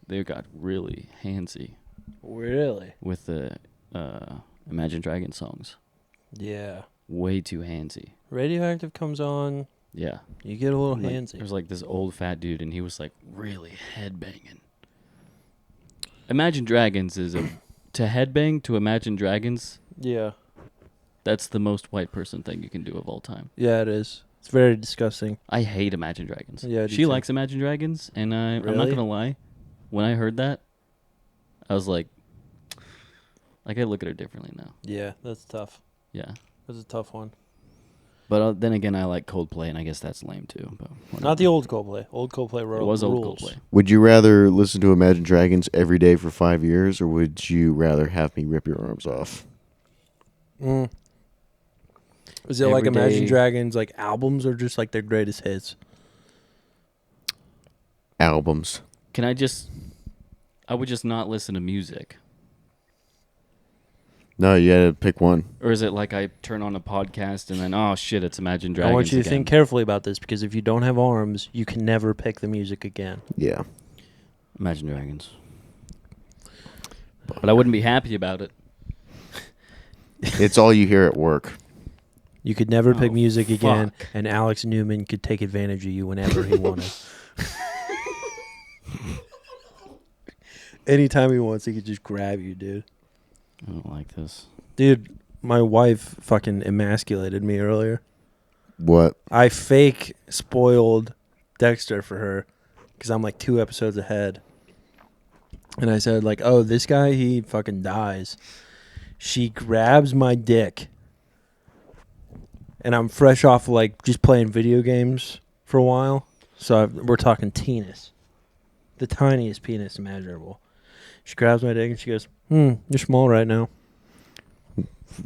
they got really handsy Really? with the Imagine Dragons songs. Yeah. Way too handsy. Radioactive comes on, Yeah. you get a little Like, handsy. there was like this old fat dude, and he was like really headbanging. Imagine Dragons is to headbang to Imagine Dragons. Yeah. That's the most white person thing you can do of all time. Yeah, it is. It's very disgusting. I hate Imagine Dragons. Yeah, I do she too. likes Imagine Dragons, and I'm not Really? gonna lie. When I heard that, I was like, I gotta look at her differently now. Yeah, that's tough. Yeah, That's a tough one. but then again, I like Coldplay, and I guess that's lame too. But Not the old Coldplay. Old Coldplay it was old rules. Coldplay. Would you rather listen to Imagine Dragons every day for 5 years, or would you rather have me rip your arms off? Mm. Is it like Every Imagine day. Dragons like albums or just like their greatest hits? Albums. Can I would just not listen to music. No, you had to pick one. Or is it like I turn on a podcast and then, oh shit, it's Imagine Dragons I want you to again. think carefully about this because if you don't have arms, you can never pick the music again. Yeah. Imagine Dragons. But I wouldn't be happy about it. It's all you hear at work. You could never pick Oh, music again, fuck. and Alex Newman could take advantage of you whenever he wanted. Anytime he wants, he could just grab you, dude. I don't like this. Dude, my wife fucking emasculated me earlier. What? I fake spoiled Dexter for her because I'm like 2 episodes ahead. And I said, like, oh, this guy, he fucking dies. She grabs my dick. And I'm fresh off, like, just playing video games for a while. So we're talking penis. The tiniest penis imaginable. She grabs my dick and she goes, you're small right now.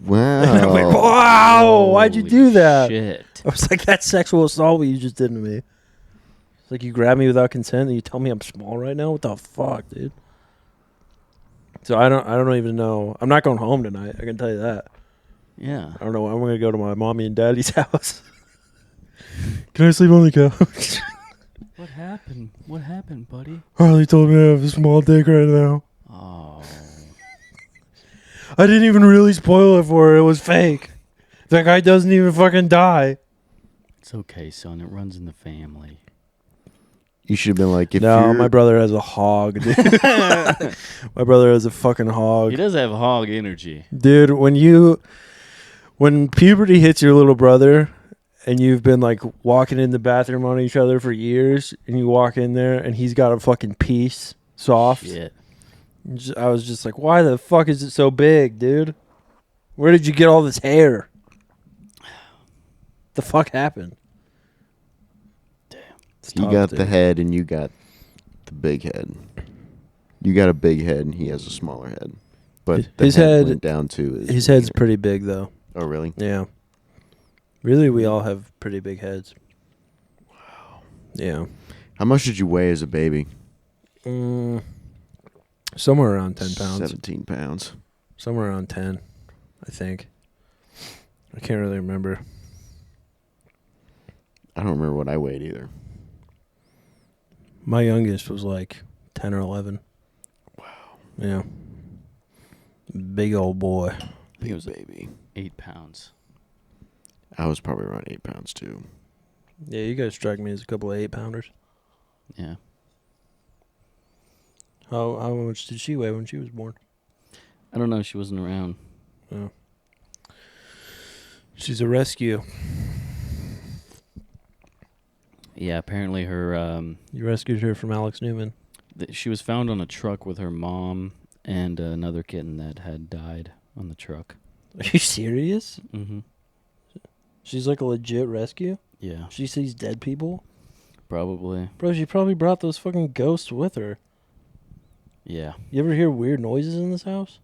Wow. And I'm like, wow, why'd you Holy do that? Shit. I was like, that's sexual assault what you just did to me. It's like you grab me without consent and you tell me I'm small right now? What the fuck, dude? So I don't even know. I'm not going home tonight. I can tell you that. Yeah. I don't know. I'm going to go to my mommy and daddy's house. Can I sleep on the couch? What happened? What happened, buddy? Harley told me I have a small dick right now. Oh. I didn't even really spoil it for her. It was fake. That guy doesn't even fucking die. It's okay, son. It runs in the family. You should have been like, if No, you're... my brother has a hog, dude. My brother has a fucking hog. He does have hog energy. Dude, when puberty hits your little brother and you've been like walking in the bathroom on each other for years and you walk in there and he's got a fucking piece soft. Shit. I was just like, why the fuck is it so big, dude? Where did you get all this hair? The fuck happened? Damn. It's He tough, got dude. the head and you got the big head. You got a big head, and he has a smaller head. But the His head head- went down to His head's pretty big, though. Oh, really? Yeah. Really, we all have pretty big heads. Wow. Yeah. How much did you weigh as a baby? Somewhere around 10 pounds. 17 pounds. Somewhere around 10, I think. I can't really remember. I don't remember what I weighed either. My youngest was like 10 or 11. Wow. Yeah. Big old boy. I think it was baby. 8 pounds. I was probably around 8 pounds, too. Yeah, you guys strike me as a couple of 8-pounders. Yeah. How much did she weigh when she was born? I don't know. She wasn't around. Oh. She's a rescue. Yeah, apparently her You rescued her from Alex Newman. she was found on a truck with her mom and another kitten that had died on the truck. Are you serious? Mm-hmm. She's like a legit rescue? Yeah, She sees dead people? probably. Bro, she probably brought those fucking ghosts with her. Yeah, You ever hear weird noises in this house?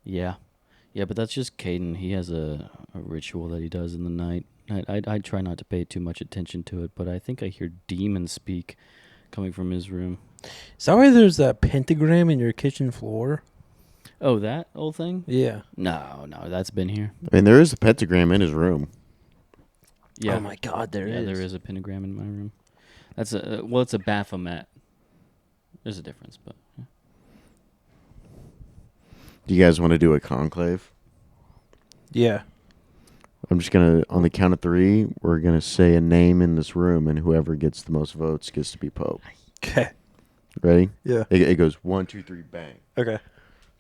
yeah, yeah. But that's just Caden. He has a ritual that he does in the night. I try not to pay too much attention to it, but I think I hear demons speak coming from his room. Is that why there's that pentagram in your kitchen floor? Oh, that old thing? Yeah. No, that's been here. I mean, there is a pentagram in his room. Yeah. Oh my God, there is. There is a pentagram in my room. That's it's a Baphomet. There's a difference, but yeah. Do you guys want to do a conclave? Yeah. I'm just going to, on the count of 3, we're going to say a name in this room, and whoever gets the most votes gets to be Pope. Okay. Ready? Yeah. It goes 1, 2, 3, bang. Okay.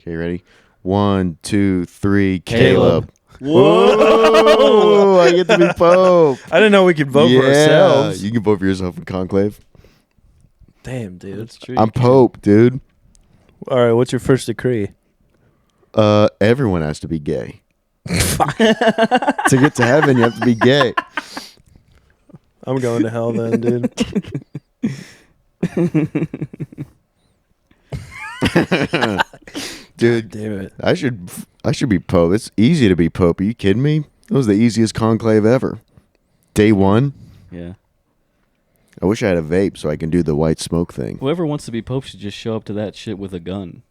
Okay, ready? 1, 2, 3, Caleb. Whoa! I get to be Pope. I didn't know we could vote for ourselves. You can vote for yourself in conclave. Damn, dude. That's true. I'm you can. Pope, dude. All right, what's your first decree? Everyone has to be gay. To get to heaven, you have to be gay. I'm going to hell then, dude. Dude, Damn it. I should be Pope. It's easy to be Pope. Are you kidding me? That was the easiest conclave ever. Day 1. Yeah. I wish I had a vape so I can do the white smoke thing. Whoever wants to be Pope should just show up to that shit with a gun.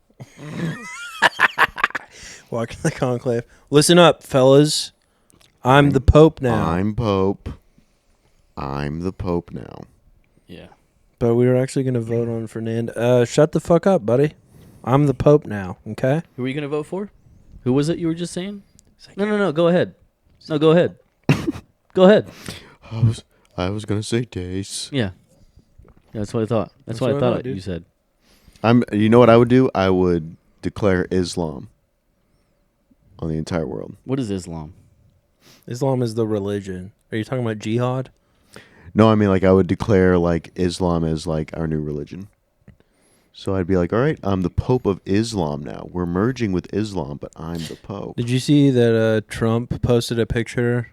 Walk in the conclave. Listen up, fellas. I'm the Pope now. I'm Pope. I'm the Pope now. Yeah. But we were actually going to vote on Fernando. Shut the fuck up, buddy. I'm the Pope now, okay? Who were you going to vote for? Who was it you were just saying? No. Go ahead. No, go ahead. Go ahead. I was gonna say Dace. Yeah. That's what I thought. That's what I thought you said. You know what I would do? I would declare Islam on the entire world. What is Islam? Islam is the religion. Are you talking about jihad? No, I mean like I would declare like Islam as like our new religion. So I'd be like, all right, I'm the Pope of Islam now. We're merging with Islam, but I'm the Pope. Did you see that Trump posted a picture?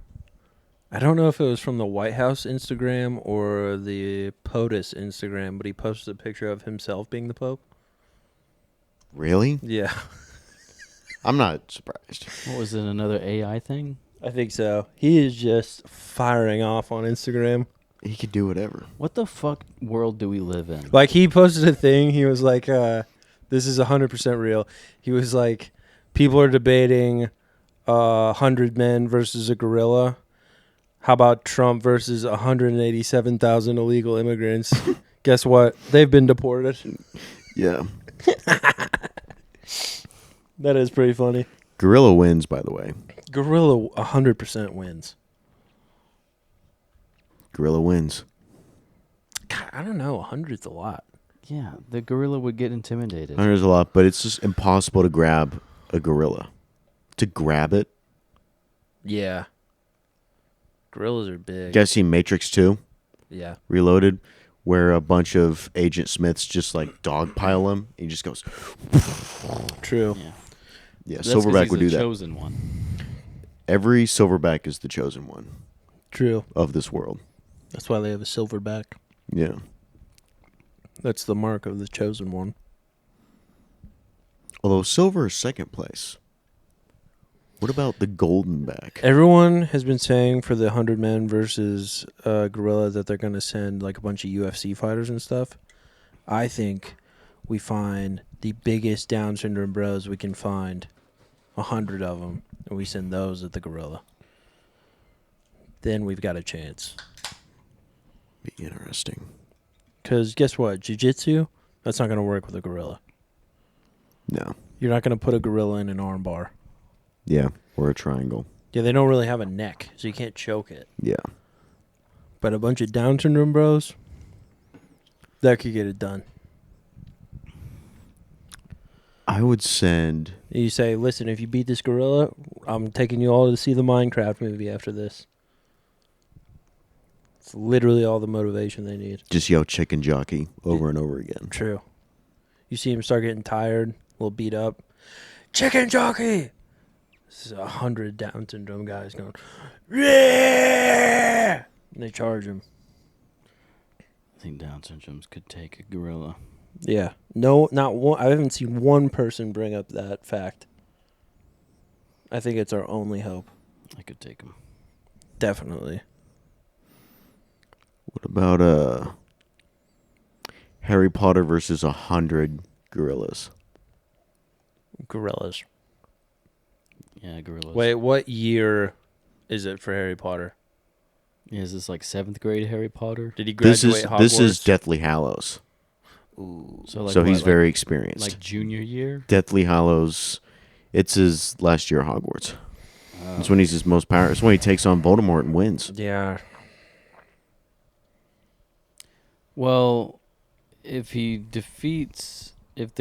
I don't know if it was from the White House Instagram or the POTUS Instagram, but he posted a picture of himself being the Pope. Really? Yeah, I'm not surprised. What was it? Another AI thing? I think so. He is just firing off on Instagram. He could do whatever. What the fuck world do we live in? Like, he posted a thing. He was like, this is 100% real. He was like, people are debating 100 men versus a gorilla. How about Trump versus 187,000 illegal immigrants? Guess what? They've been deported. Yeah. That is pretty funny. Gorilla wins, by the way. Gorilla 100% wins. Gorilla wins. God, I don't know. 100's a lot. Yeah, the gorilla would get intimidated. There's a lot, but it's just impossible to grab a gorilla. To grab it. Yeah. Gorillas are big. You guys see Matrix 2? Yeah. Reloaded, where a bunch of Agent Smiths just like dogpile him. And he just goes. True. Yeah. Yeah, That's 'cause Silverback he's would the do that. chosen one. Every Silverback is the chosen one True. of this world. That's why they have a silverback. Yeah. That's the mark of the chosen one. Although silver is second place. What about the golden back? Everyone has been saying for the 100 men versus gorilla that they're going to send like a bunch of UFC fighters and stuff. I think we find the biggest Down syndrome bros we can find, 100 of them, and we send those at the gorilla. Then we've got a chance. Be interesting. Because guess what? Jiu-jitsu, that's not going to work with a gorilla. No. You're not going to put a gorilla in an arm bar. Yeah, or a triangle. Yeah, they don't really have a neck, so you can't choke it. Yeah. But a bunch of Down syndrome bros, that could get it done. I would send... You say, listen, if you beat this gorilla, I'm taking you all to see the Minecraft movie after this. It's literally all the motivation they need. Just yell chicken jockey over and over again. True. You see him start getting tired, a little beat up. Chicken jockey! This is 100 Down syndrome guys going, yeah! And they charge him. I think Down syndromes could take a gorilla. Yeah. No, not one. I haven't seen one person bring up that fact. I think it's our only hope. I could take him. Definitely. What about Harry Potter versus 100 gorillas? Gorillas. Yeah, gorillas. Wait, what year is it for Harry Potter? Yeah, is this like 7th grade Harry Potter? Did he graduate Hogwarts? This is Deathly Hallows. Ooh. So, like So he's what, very experienced. like junior year? Deathly Hallows, it's his last year at Hogwarts. It's when he's his most powerful. It's when he takes on Voldemort and wins. Yeah. Well, if the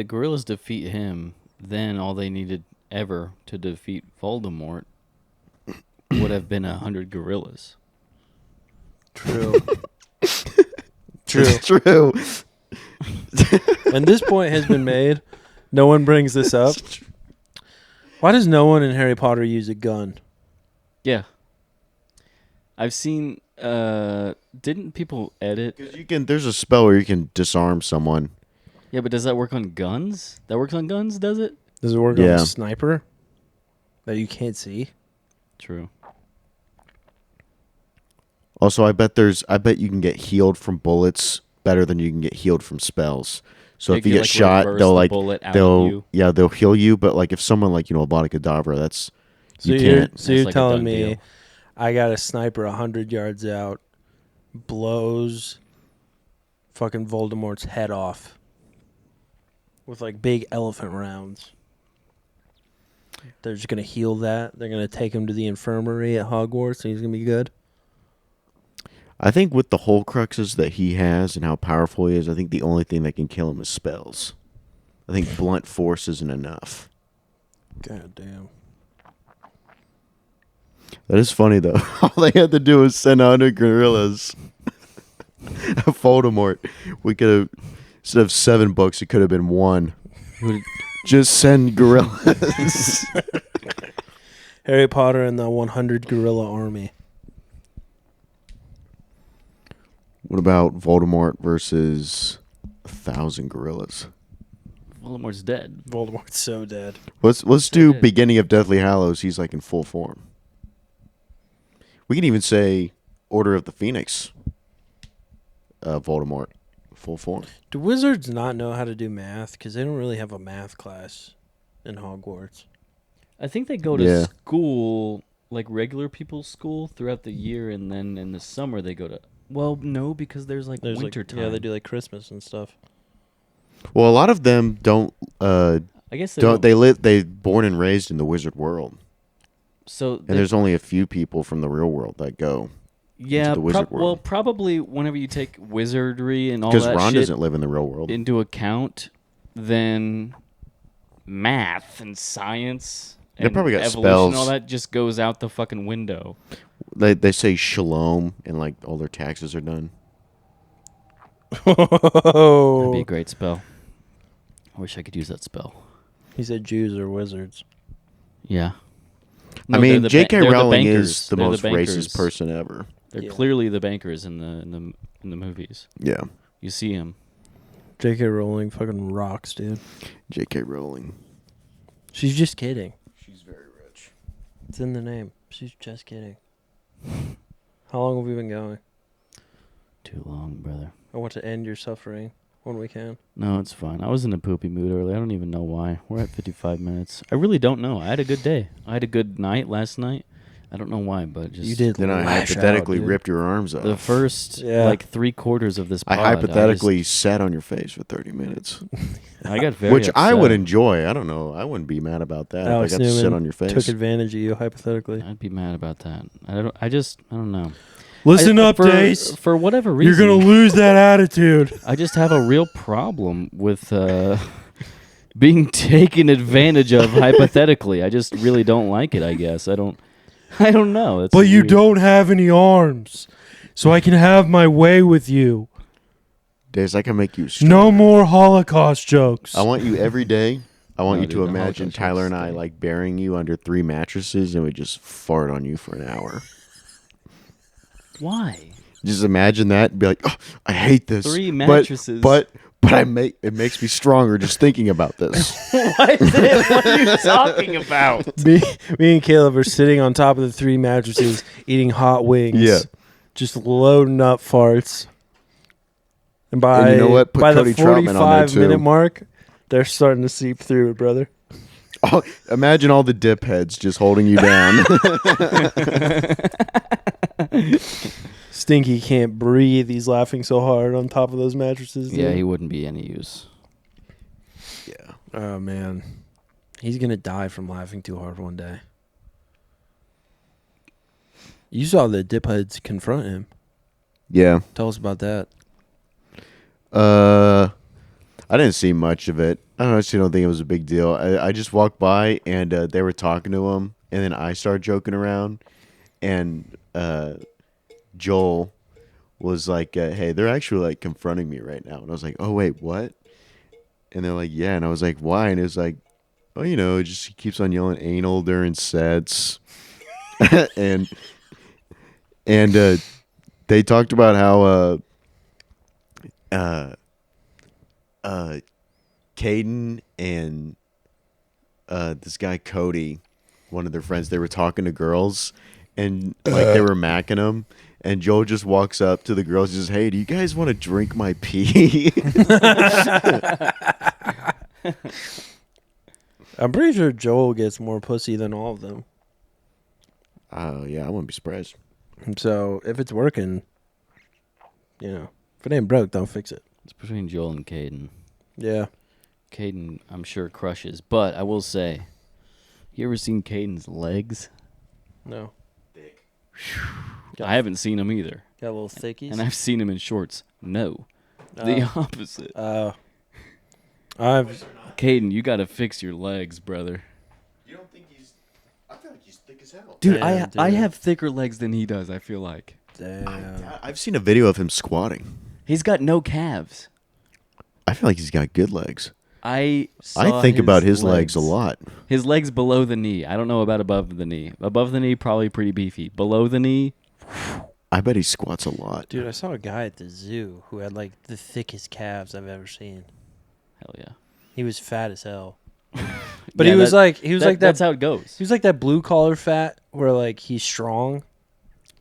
gorillas defeat him, then all they needed ever to defeat Voldemort would have been 100 gorillas. True. True. It's true. And this point has been made. No one brings this up. Why does no one in Harry Potter use a gun? Yeah. I've seen didn't people edit? Because there's a spell where you can disarm someone. Yeah, but does that work on guns? That works on guns, does it? Does it work on Yeah. a sniper that you can't see? True. Also, I bet you can get healed from bullets better than you can get healed from spells. So They if you can, get like, shot, reverse they'll the like bullet out of you. they'll heal you. But like if someone like Avada Kedavra, that's So you you're, can't. so you're like a telling done me deal. I got a sniper 100 yards out, blows fucking Voldemort's head off with like big elephant rounds. They're just going to heal that. They're going to take him to the infirmary at Hogwarts and he's going to be good. I think with the Horcruxes that he has and how powerful he is, I think the only thing that can kill him is spells. I think blunt force isn't enough. God damn. That is funny though. All they had to do was send 100 gorillas. Voldemort. We could have instead of 7 books, it could have been 1. Just send gorillas. Harry Potter and the 100 gorilla army. What about Voldemort versus 1,000 gorillas? Voldemort's dead. Voldemort's so dead. Let's do dead. beginning of Deathly Hallows. He's like in full form. We can even say Order of the Phoenix. Voldemort, full form. Do wizards not know how to do math? Because they don't really have a math class in Hogwarts. I think they go to Yeah. school, like regular people's school, throughout the year, and then in the summer they go to... Well, no, because there's winter time. Yeah, they do like Christmas and stuff. Well, a lot of them don't. I guess they Don't they born and raised in the wizard world, So and there's only a few people from the real world that go. yeah, the wizard world. well, probably whenever you take wizardry and all Because that Ron shit doesn't live in the real world. into account, then math and science They and probably got evolution spells. and all that just goes out the fucking window. They say shalom and like all their taxes are done. That'd be Oh, a great spell. I wish I could use that spell. he said Jews or wizards. Yeah. I mean, J.K. they're Rowling bankers. is the They're most bankers. racist person ever. They're Yeah. clearly the bankers in the movies. Yeah, You see him. J.K. Rowling fucking rocks, dude. J.K. Rowling. She's just kidding. She's very rich. It's in the name. She's just kidding. How long have we been going? Too long, brother. I want to end your suffering when we can. No, it's fine. I was in a poopy mood earlier. I don't even know why. We're at 55 minutes. I really don't know. I had a good day. I had a good night last night. I don't know why, but just You did. Then I lash hypothetically out, dude. ripped your arms off. the first Yeah. like 3/4 of this I pod. hypothetically sat on your face for 30 minutes, I got very which I would upset. enjoy. I don't know. I wouldn't be mad about that Alex if I got to sit Newman on your face. took advantage of you, hypothetically. I'd be mad about that. I don't know. Listen I- up, for, Dace. For whatever reason, You're going to lose that attitude. I just have a real problem with being taken advantage of hypothetically. I just really don't like it. I guess I don't know. It's But you weird. don't have any arms, so I can have my way with you. Days I can make you No stronger. more Holocaust jokes. I want you every day. I want No, you dude, to the imagine Holocaust Tyler jokes and I stay. like burying you under 3 mattresses and we just fart on you for an hour. Why? Just imagine that and be like, oh, I hate this. 3 But- mattresses. But it makes me stronger just thinking about this. What are you talking about? me and Caleb are sitting on top of the 3 mattresses eating hot wings. Yeah. Just loading up farts. And by, And you know what? Put by the Cody Troutman on there, 45-minute too. mark, they're starting to seep through it, brother. Oh, imagine all the dip heads just holding you down. Stinky can't breathe. He's laughing so hard on top of those mattresses. Yeah, dude. he wouldn't be any use. Yeah. Oh, man. He's going to die from laughing too hard one day. You saw the dip heads confront him. Yeah. Tell us about that. I didn't see much of it. I honestly don't think it was a big deal. I just walked by and they were talking to him, and then I started joking around, and Joel was like, "Hey, they're actually like confronting me right now," and I was like, "Oh wait, what?" And they're like, "Yeah," and I was like, "Why?" And it was like, "Oh, you know, just he keeps on yelling anal during sets," and they talked about how Caden and this guy Cody, one of their friends, they were talking to girls and like they were macking them, and Joel just walks up to the girls and says, "Hey, do you guys want to drink my pee?" I'm pretty sure Joel gets more pussy than all of them. Oh yeah, I wouldn't be surprised. And so if it's working, if it ain't broke, don't fix it. It's between Joel and Caden. Yeah. Caden, I'm sure, crushes. But I will say, you ever seen Caden's legs? No. I haven't seen him either. Got little thickies. And I've seen him in shorts. No. The opposite. I've Caden, you got to fix your legs, brother. You don't think he's? I feel like he's thick as hell. Dude, Damn, I dude. have thicker legs than he does, I feel like. damn. I've seen a video of him squatting. He's got no calves. I feel like he's got good legs. I I think about his legs a lot. His legs below the knee. I don't know about above the knee. Above the knee, probably pretty beefy. Below the knee, I bet he squats a lot. Dude, I saw a guy at the zoo who had like the thickest calves I've ever seen. hell yeah. He was fat as hell. But Yeah, he was that- like that. That's how it goes. He was like that blue collar fat where like he's strong.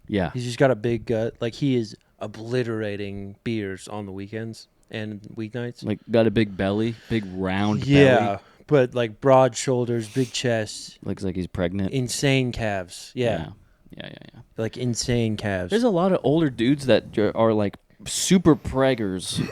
Yeah. He's just got a big gut. Like he is obliterating beers on the weekends and weeknights. Like, got a big belly, big round yeah, belly. but like broad shoulders, big chest, Looks like he's pregnant. insane calves. Yeah, Yeah. like insane calves. There's a lot of older dudes that are like super preggers,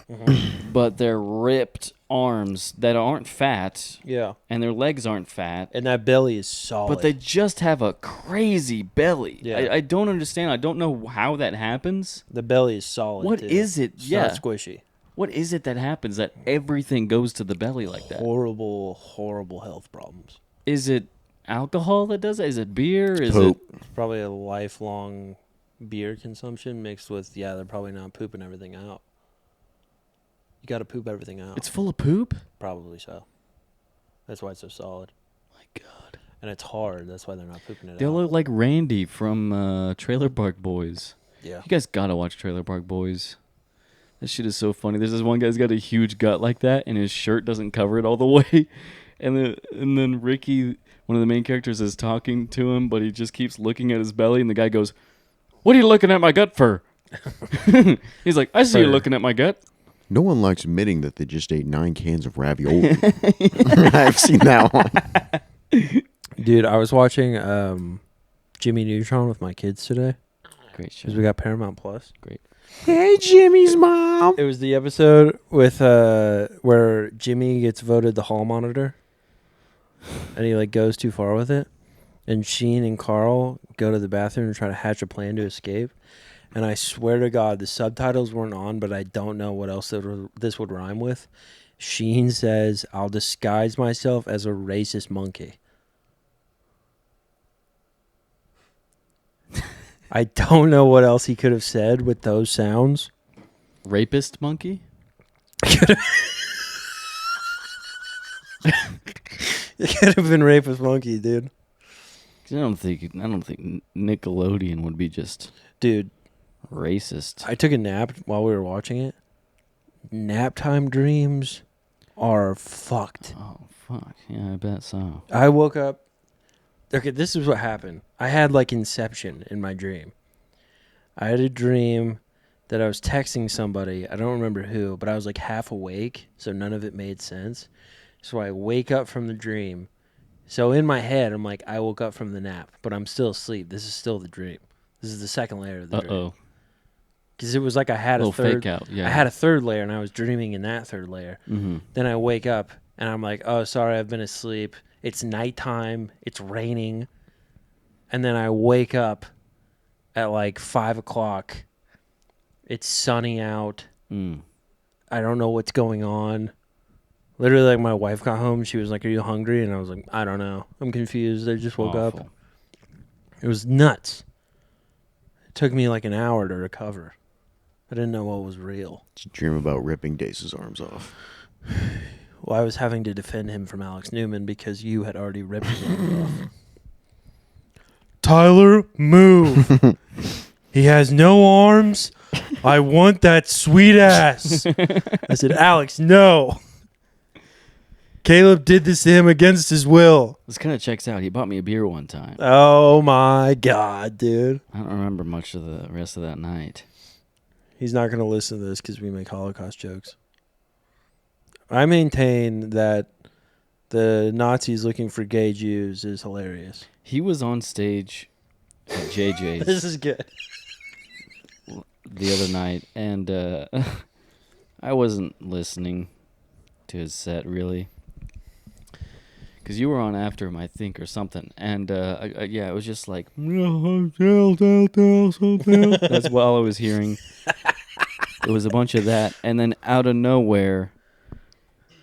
but they're ripped arms that aren't fat, yeah, and their legs aren't fat, and that belly is solid. but they just have a crazy belly. Yeah. I don't understand. I don't know how that happens. the belly is solid. What too. is it? It's Yeah. not squishy. What is it that happens that everything goes to the belly like that? Horrible health problems. Is it alcohol that does it? Is it beer? Is Poop. It's probably a lifelong beer consumption mixed with they're probably not pooping everything out. You got to poop everything out. It's full of poop? Probably so. That's why it's so solid. My God. And it's hard. That's why they're not pooping it They out. look like Randy from Trailer Park Boys. Yeah. You guys gotta watch Trailer Park Boys. That shit is so funny. There's this one guy's got a huge gut like that, and his shirt doesn't cover it all the way. and then Ricky, one of the main characters, is talking to him, but he just keeps looking at his belly, and the guy goes, "What are you looking at my gut for?" He's like, "I see you looking at my gut." No one likes admitting that they just ate 9 cans of ravioli. I've seen that one. Dude, I was watching Jimmy Neutron with my kids today Great show. because we got Paramount Plus. Great. Hey, Jimmy's mom. It was the episode with where Jimmy gets voted the hall monitor, and he like goes too far with it, and Sheen and Carl go to the bathroom and try to hatch a plan to escape. And I swear to God, the subtitles weren't on, but I don't know what else this would rhyme with. Sheen says, "I'll disguise myself as a racist monkey." I don't know what else he could have said with those sounds. Rapist monkey? It could have been Rapist Monkey, dude. 'Cause I don't think Nickelodeon would be just Dude, racist. I took a nap while we were watching it. Nap time dreams are fucked. Oh fuck! Yeah, I bet so. I woke up. Okay, this is what happened. I had like Inception in my dream. I had a dream that I was texting somebody. I don't remember who, but I was like half awake, so none of it made sense. So I wake up from the dream. So in my head, I'm like, I woke up from the nap, but I'm still asleep. This is still the dream. This is the second layer of the dream. Uh-oh. Because it was like I had a Little third. fake out. Yeah. I had a third layer, and I was dreaming in that third layer. Mm-hmm. Then I wake up, and I'm like, oh, sorry, I've been asleep. It's nighttime. It's raining. And then I wake up at like 5 o'clock. It's sunny out. Mm. I don't know what's going on. Literally, like, my wife got home. She was like, are you hungry? And I was like, I don't know. I'm confused. I just woke up. Awful. It was nuts. It took me like an hour to recover. I didn't know what was real. Did you dream about ripping Dace's arms off? Well, I was having to defend him from Alex Newman because you had already ripped his arms off. Tyler, move. He has no arms. I want that sweet ass. I said, Alex, no. Caleb did this to him against his will. This kind of checks out. He bought me a beer one time. Oh, my God, dude. I don't remember much of the rest of that night. He's not going to listen to this because we make Holocaust jokes. I maintain that the Nazis looking for gay Jews is hilarious. He was on stage at JJ's This is good. the other night, and I wasn't listening to his set, really. Because you were on after him, I think, or something. And, yeah, it was just like, that's all I was hearing. It was a bunch of that. And then out of nowhere,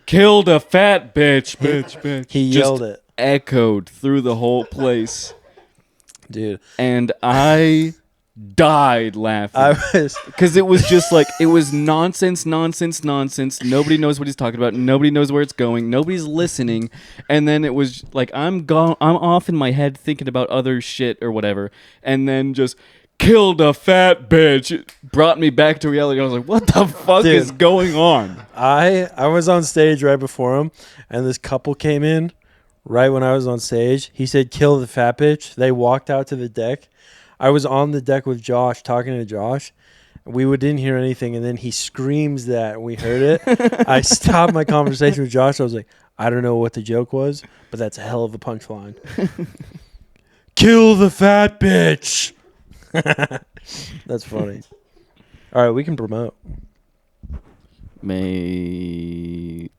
killed a fat bitch. He Just yelled it. echoed through the whole place. Dude, And I died laughing. I was... Because it was just like, it was nonsense. Nobody knows what he's talking about. Nobody knows where it's going. Nobody's listening. And then it was like, I'm off in my head thinking about other shit or whatever. And then just killed a fat bitch. It brought me back to reality. I was like, what the fuck Dude. is going on? I was on stage right before him, and this couple came in right when I was on stage. He said, kill the fat bitch. They walked out to the deck. I was on the deck with Josh, talking to Josh. We didn't hear anything, and then he screams that, and we heard it. I stopped my conversation with Josh. I was like, I don't know what the joke was, but that's a hell of a punchline. Kill the fat bitch. That's funny. All right, we can promote. May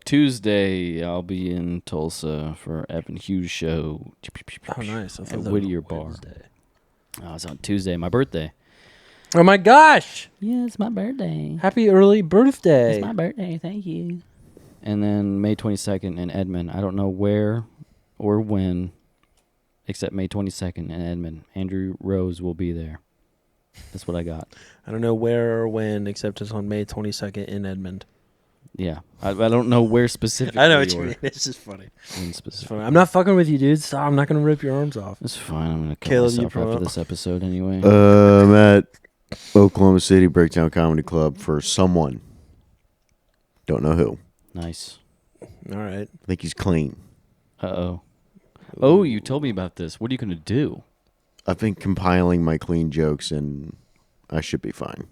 Tuesday, I'll be in Tulsa for Evan Hughes' show. Oh, nice. I thought At that was Whittier Bar. Wednesday. It's on Tuesday, my birthday. Oh, my gosh. Yeah, it's my birthday. Happy early birthday. Birthday, thank you. And then May 22nd in Edmond. I don't know where or when, except May 22nd in Edmond. Andrew Rose will be there. That's what I got. I don't know where or when, except it's on May 22nd in Edmond. Yeah. I don't know where specifically. I know what you or mean. It's just funny. when It's specific. funny. I'm not fucking with you, dude. Stop. I'm not going to rip your arms off. It's fine. I'm going to kill Caleb, you myself after promote? this episode anyway. I'm at Oklahoma City Breakdown Comedy Club for someone. Don't know who. Nice. All right. I think he's clean. Uh-oh. Oh, you told me about this. What are you going to do? I've been compiling my clean jokes, and I should be fine.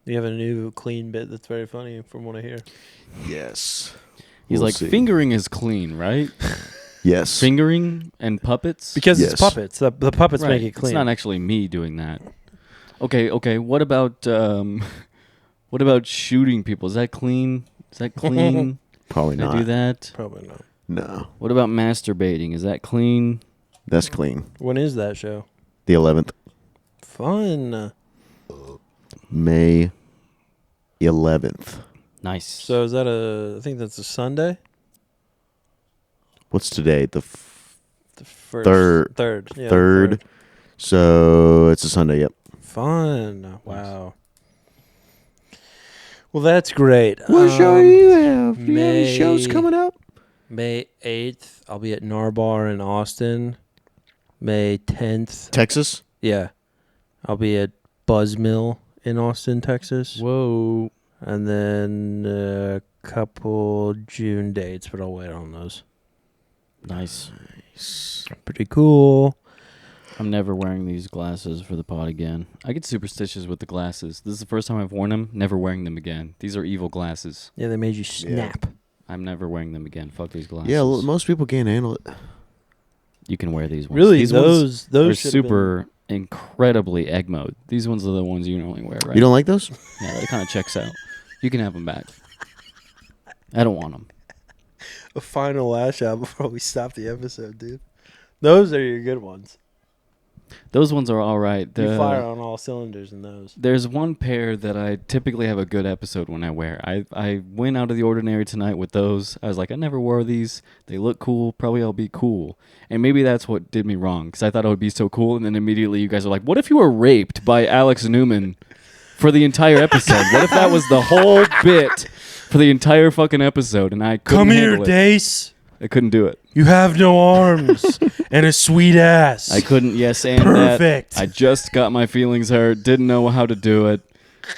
You have a new clean bit that's very funny from what I hear. Yes. He's We'll like, see. fingering is clean, right? Yes. Fingering and puppets? Because Yes. it's puppets. The puppets Right. make it clean. It's not actually me doing that. Okay. What about shooting people? Is that clean? Is that clean? Probably Can not. I do that? Probably not. No. What about masturbating? Is that clean? That's clean. When is that show? The 11th. Fun. May 11th. Nice. So is that I think that's a Sunday? What's today? The The first. Third. Third. Yeah, the third. So it's a Sunday, yep. Fun. Wow. Well, that's great. What show do you have? Do you have any May- shows coming up? May 8th, I'll be at Narbar in Austin. May 10th, Texas? yeah, I'll be at Buzzmill in Austin, Texas. Whoa. And then a couple June dates, but I'll wait on those. Nice. Pretty cool. I'm never wearing these glasses for the pod again. I get superstitious with the glasses. This is the first time I've worn them. Never wearing them again. These are evil glasses. Yeah, they made you snap. I'm never wearing them again. Fuck these glasses. Yeah, most people can't handle it. You can wear these ones. Really, these ones those are should've been- super incredibly egg mode. These ones are the ones you normally wear, right? You don't like those? Yeah, that kind of checks out. You can have them back. I don't want them. A final lash out before we stop the episode, dude. Those are your good ones. Those ones are all right. You fire on all cylinders in those. There's one pair that I typically have a good episode when I wear. I went out of the ordinary tonight with those. I was like, I never wore these. They look cool. Probably I'll be cool. And maybe that's what did me wrong, because I thought I would be so cool. And then immediately you guys are like, what if you were raped by Alex Newman for the entire episode? What if that was the whole bit for the entire fucking episode? And I couldn't Come here, handle it. Dace. I couldn't do it. You have no arms and a sweet ass. I couldn't. Yes, and Perfect. that. I just got my feelings hurt. Didn't know how to do it.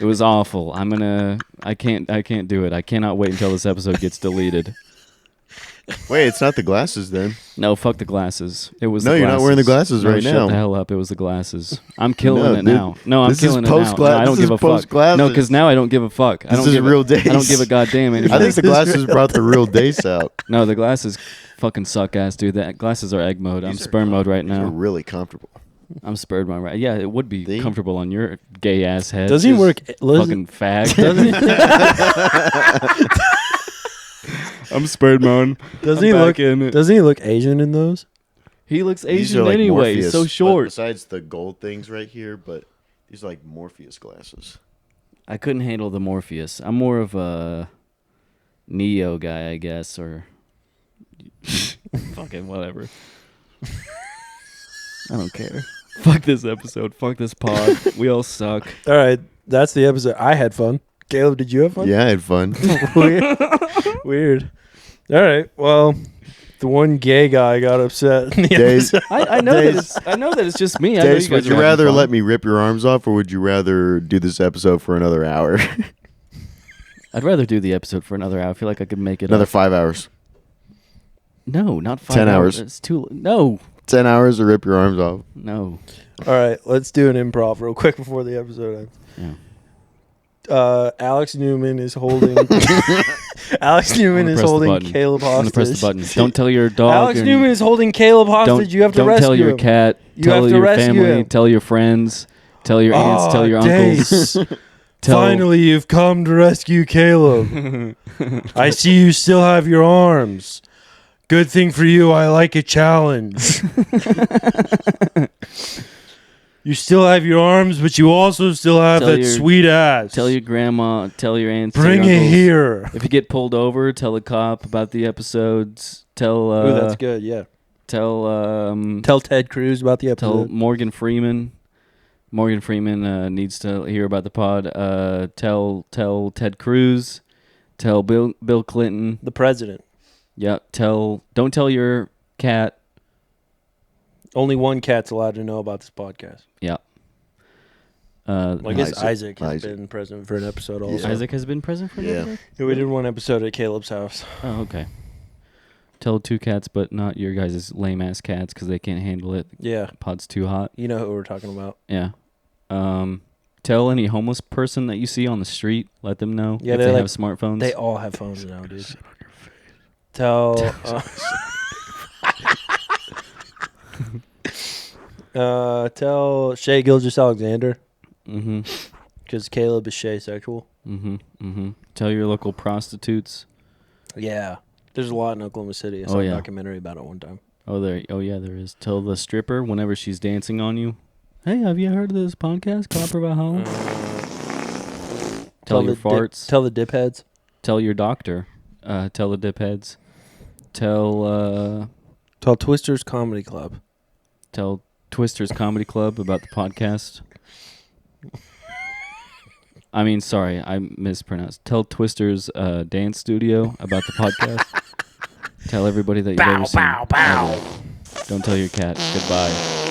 It was awful. I can't do it. I cannot wait until this episode gets deleted. Wait, it's not the glasses then. No, fuck the glasses. It was. No, the you're glasses. not wearing the glasses No, right shut now. the hell up. It was the glasses. I'm killing No, it dude. now. No, I'm This is killing it now. post-gla- No, I don't this is give a fuck. post-glasses. No, because now I don't give a fuck. I This don't is give real a, Dace. I don't give a goddamn anymore. I think the glasses brought the real Dace out. No, the glasses fucking suck ass, dude. The glasses are egg mode. I'm These are sperm mode right These are now. really comfortable. I'm spurred mode right. Yeah, it would be See? comfortable on your gay ass head. Doesn't he work? Fucking fag. Doesn't, I'm spurred mode. doesn't I'm he back look? in it. Doesn't he look Asian in those? He looks These Asian are like anyway. Morpheus, He's so but short. Besides the gold things right here, but these are like Morpheus glasses. I couldn't handle the Morpheus. I'm more of a Neo guy, I guess, or fucking whatever. I don't care. Fuck this episode. Fuck this pod. We all suck. All right, that's the episode. I had fun. Caleb, did you have fun? Yeah, I had fun. Weird. Weird. All right. Well, the one gay guy got upset in the Days. episode. I know that Days. it's. I know that it's just me. I know Dace, you guys would you are having rather fun. let me rip your arms off, or would you rather do this episode for another hour? I'd rather do the episode for another hour. I feel like I could make it. Another up. 5 hours. No, not 5 10 hours. It's too. No. 10 hours to rip your arms off. No. All right, let's do an improv real quick before the episode ends. Yeah. Alex Newman is holding. Alex Newman I'm is gonna press the holding button. Caleb I'm gonna hostage. press the button. Don't tell your dog. Alex or- Newman is holding Caleb hostage. You have to don't rescue tell your him. cat. You tell have to your rescue family. him. Tell your friends. Tell your aunts. Tell your uncles. Dace. Tell, Finally, you've come to rescue Caleb. I see you still have your arms. Good thing for you, I like a challenge. You still have your arms, but you also still have Tell that your- sweet ass. Tell your grandma. Tell your aunts. tell Bring your it uncles. here. If you get pulled over, tell a cop about the episodes. Tell. Ooh, that's good. Yeah. Tell. Tell Ted Cruz about the Tell episode. Morgan Freeman. Morgan Freeman needs to hear about the pod. Tell Ted Cruz. Tell Bill Clinton. The president. Yeah. Don't tell your cat. Only one cat's allowed to know about this podcast. Yeah. Well, I guess Isaac. Isaac has Isaac. been present for an episode also. Isaac has been present for Yeah. that? Yeah, we did one episode at Caleb's house. Oh, okay. Tell 2 cats, but not your guys' lame ass cats because they can't handle it. Yeah. Pod's too hot. You know who we're talking about. Yeah. Tell any homeless person that you see on the street. Let them know Yeah, if they're they like- have smartphones. They all have phones now, dude. Tell. Tell Shay Gilgis-Alexander. Mm-hmm. Because Caleb is Shay sexual. Mm-hmm. Mm-hmm. Tell your local prostitutes. Yeah. There's a lot in Oklahoma City. I saw Oh, a yeah. documentary about it one time. Oh, yeah, there is. Tell the stripper whenever she's dancing on you. Hey, have you heard of this podcast, Copper Valhalla? Tell your farts. Tell the dipheads. Tell your doctor. Tell the dipheads. Tell Twister's Comedy Club. Tell Twister's Comedy Club about the podcast. I mean, sorry, I mispronounced. Tell Twister's dance studio about the podcast. Tell everybody that you've ever seen. Don't tell your cat. Goodbye.